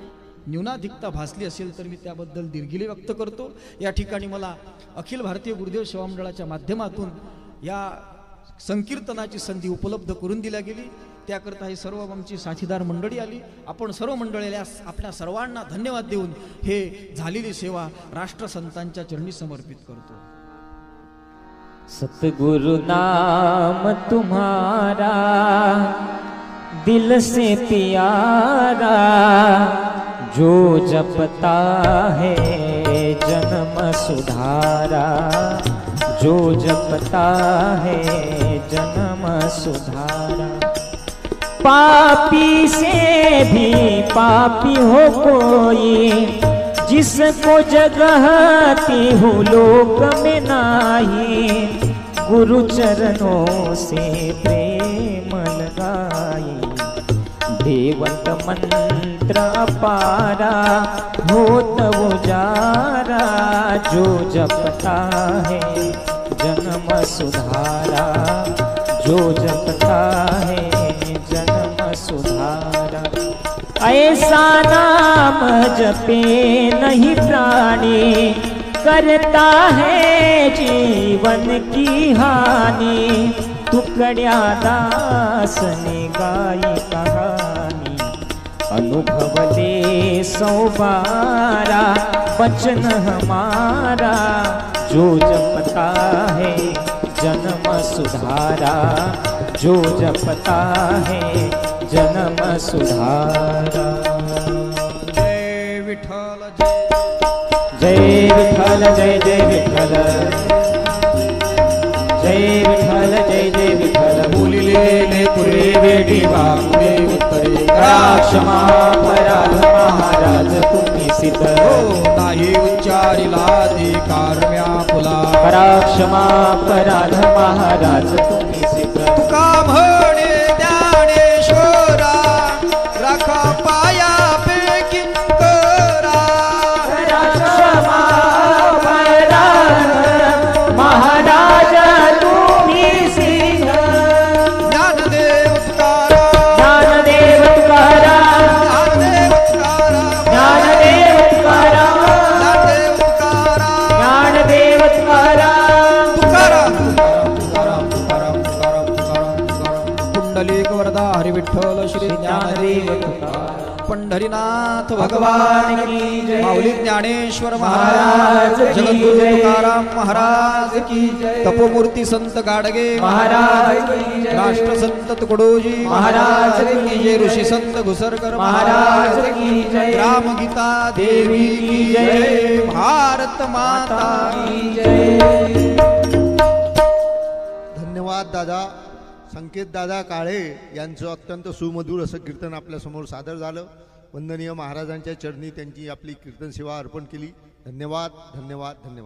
न्यूनाधिकता भासली असेल तर मी त्याबद्दल दिलगिरी व्यक्त करतो. या ठिकाणी मला अखिल भारतीय गुरुदेव सेवा मंडळाच्या माध्यमातून या संकीर्तनाची संधी उपलब्ध करून दिल्या गेली. त्याकरता हे सर्व आमची साथीदार मंडळी आली. आपण सर्व मंडळीला आपल्या सर्वांना धन्यवाद देऊन हे झालेली सेवा राष्ट्रसंतांच्या चरणी समर्पित करतो. सतगुरु नाम तुम्हारा दिल से प्यारा, जो जपता है जन्म सुधारा, जो जपता है जन्म सुधारा. पापी से भी पापी हो कोई, जिसको जगहती हूँ लोक में नाही, गुरु चरणों से प्रेम लगाई. देवत मंत्र पारा होत उजारा, जो जपता है जन्म सुधारा, जो जपता है जन्म सुधारा. ऐसा नाम जपे नहीं प्राणी, करता है जीवन की हानि. तुकड्या दास ने गाई कहानी, अनुभवले सौबारा वचन हमारा, जो जपता है जन्म सुधारा, जो जपता है जन्म सुधारा. जय विठ्ठल जय विठ्ठल जय जय विठ्ठल, जय विठ्ठल जय जय विठ्ठल. बोलिले पुरे वेडी वामुळे उत्तरे, करा क्षमा अपराध महाराज तुम्ही सिद्ध. नाही उच्चारिला अधिकार म्या फुला, करा क्षमा अपराध महाराज तुम्ही सिद्ध. तुका म्हणे ज्ञानेश्वरा, राखा पाया पैकी करा. करा क्षमा अपराध महाराज तुम्ही सिद्ध. ज्ञानदेव तुकारा, ज्ञानदेव तुकारा, ज्ञानदेव तुकारा, ज्ञानदेव तुकारा, ज्ञानदेव तुकारा, ज्ञानदेव तुकारा. तुकाराम तुकाराम तुकाराम तुकाराम तुकाराम तुकाराम तुकाराम. पुंडलिक वरदा हरी विठ्ठल श्री ज्ञानदेव तुकाराम. पंढरीनाथ भगवान की जय. माऊली ज्ञानेश्वर महाराज, जगद्गुरु तुकाराम महाराज की जय. तपोमूर्ती संत गाडगे महाराज की जय. राष्ट्रसंत तुकडोजी महाराज की जय. ऋषी संत घुसरकर महाराज की जय. रामगीता देवी की जय. भारत माता की जय. धन्यवाद दादा. संकेत दादा काळे यांचं अत्यंत सुमधुर असं कीर्तन आपल्यासमोर सादर झालं. वंदनीय महाराजांच्या चरणी त्यांची आपली कीर्तन सेवा अर्पण केली. धन्यवाद धन्यवाद धन्यवाद.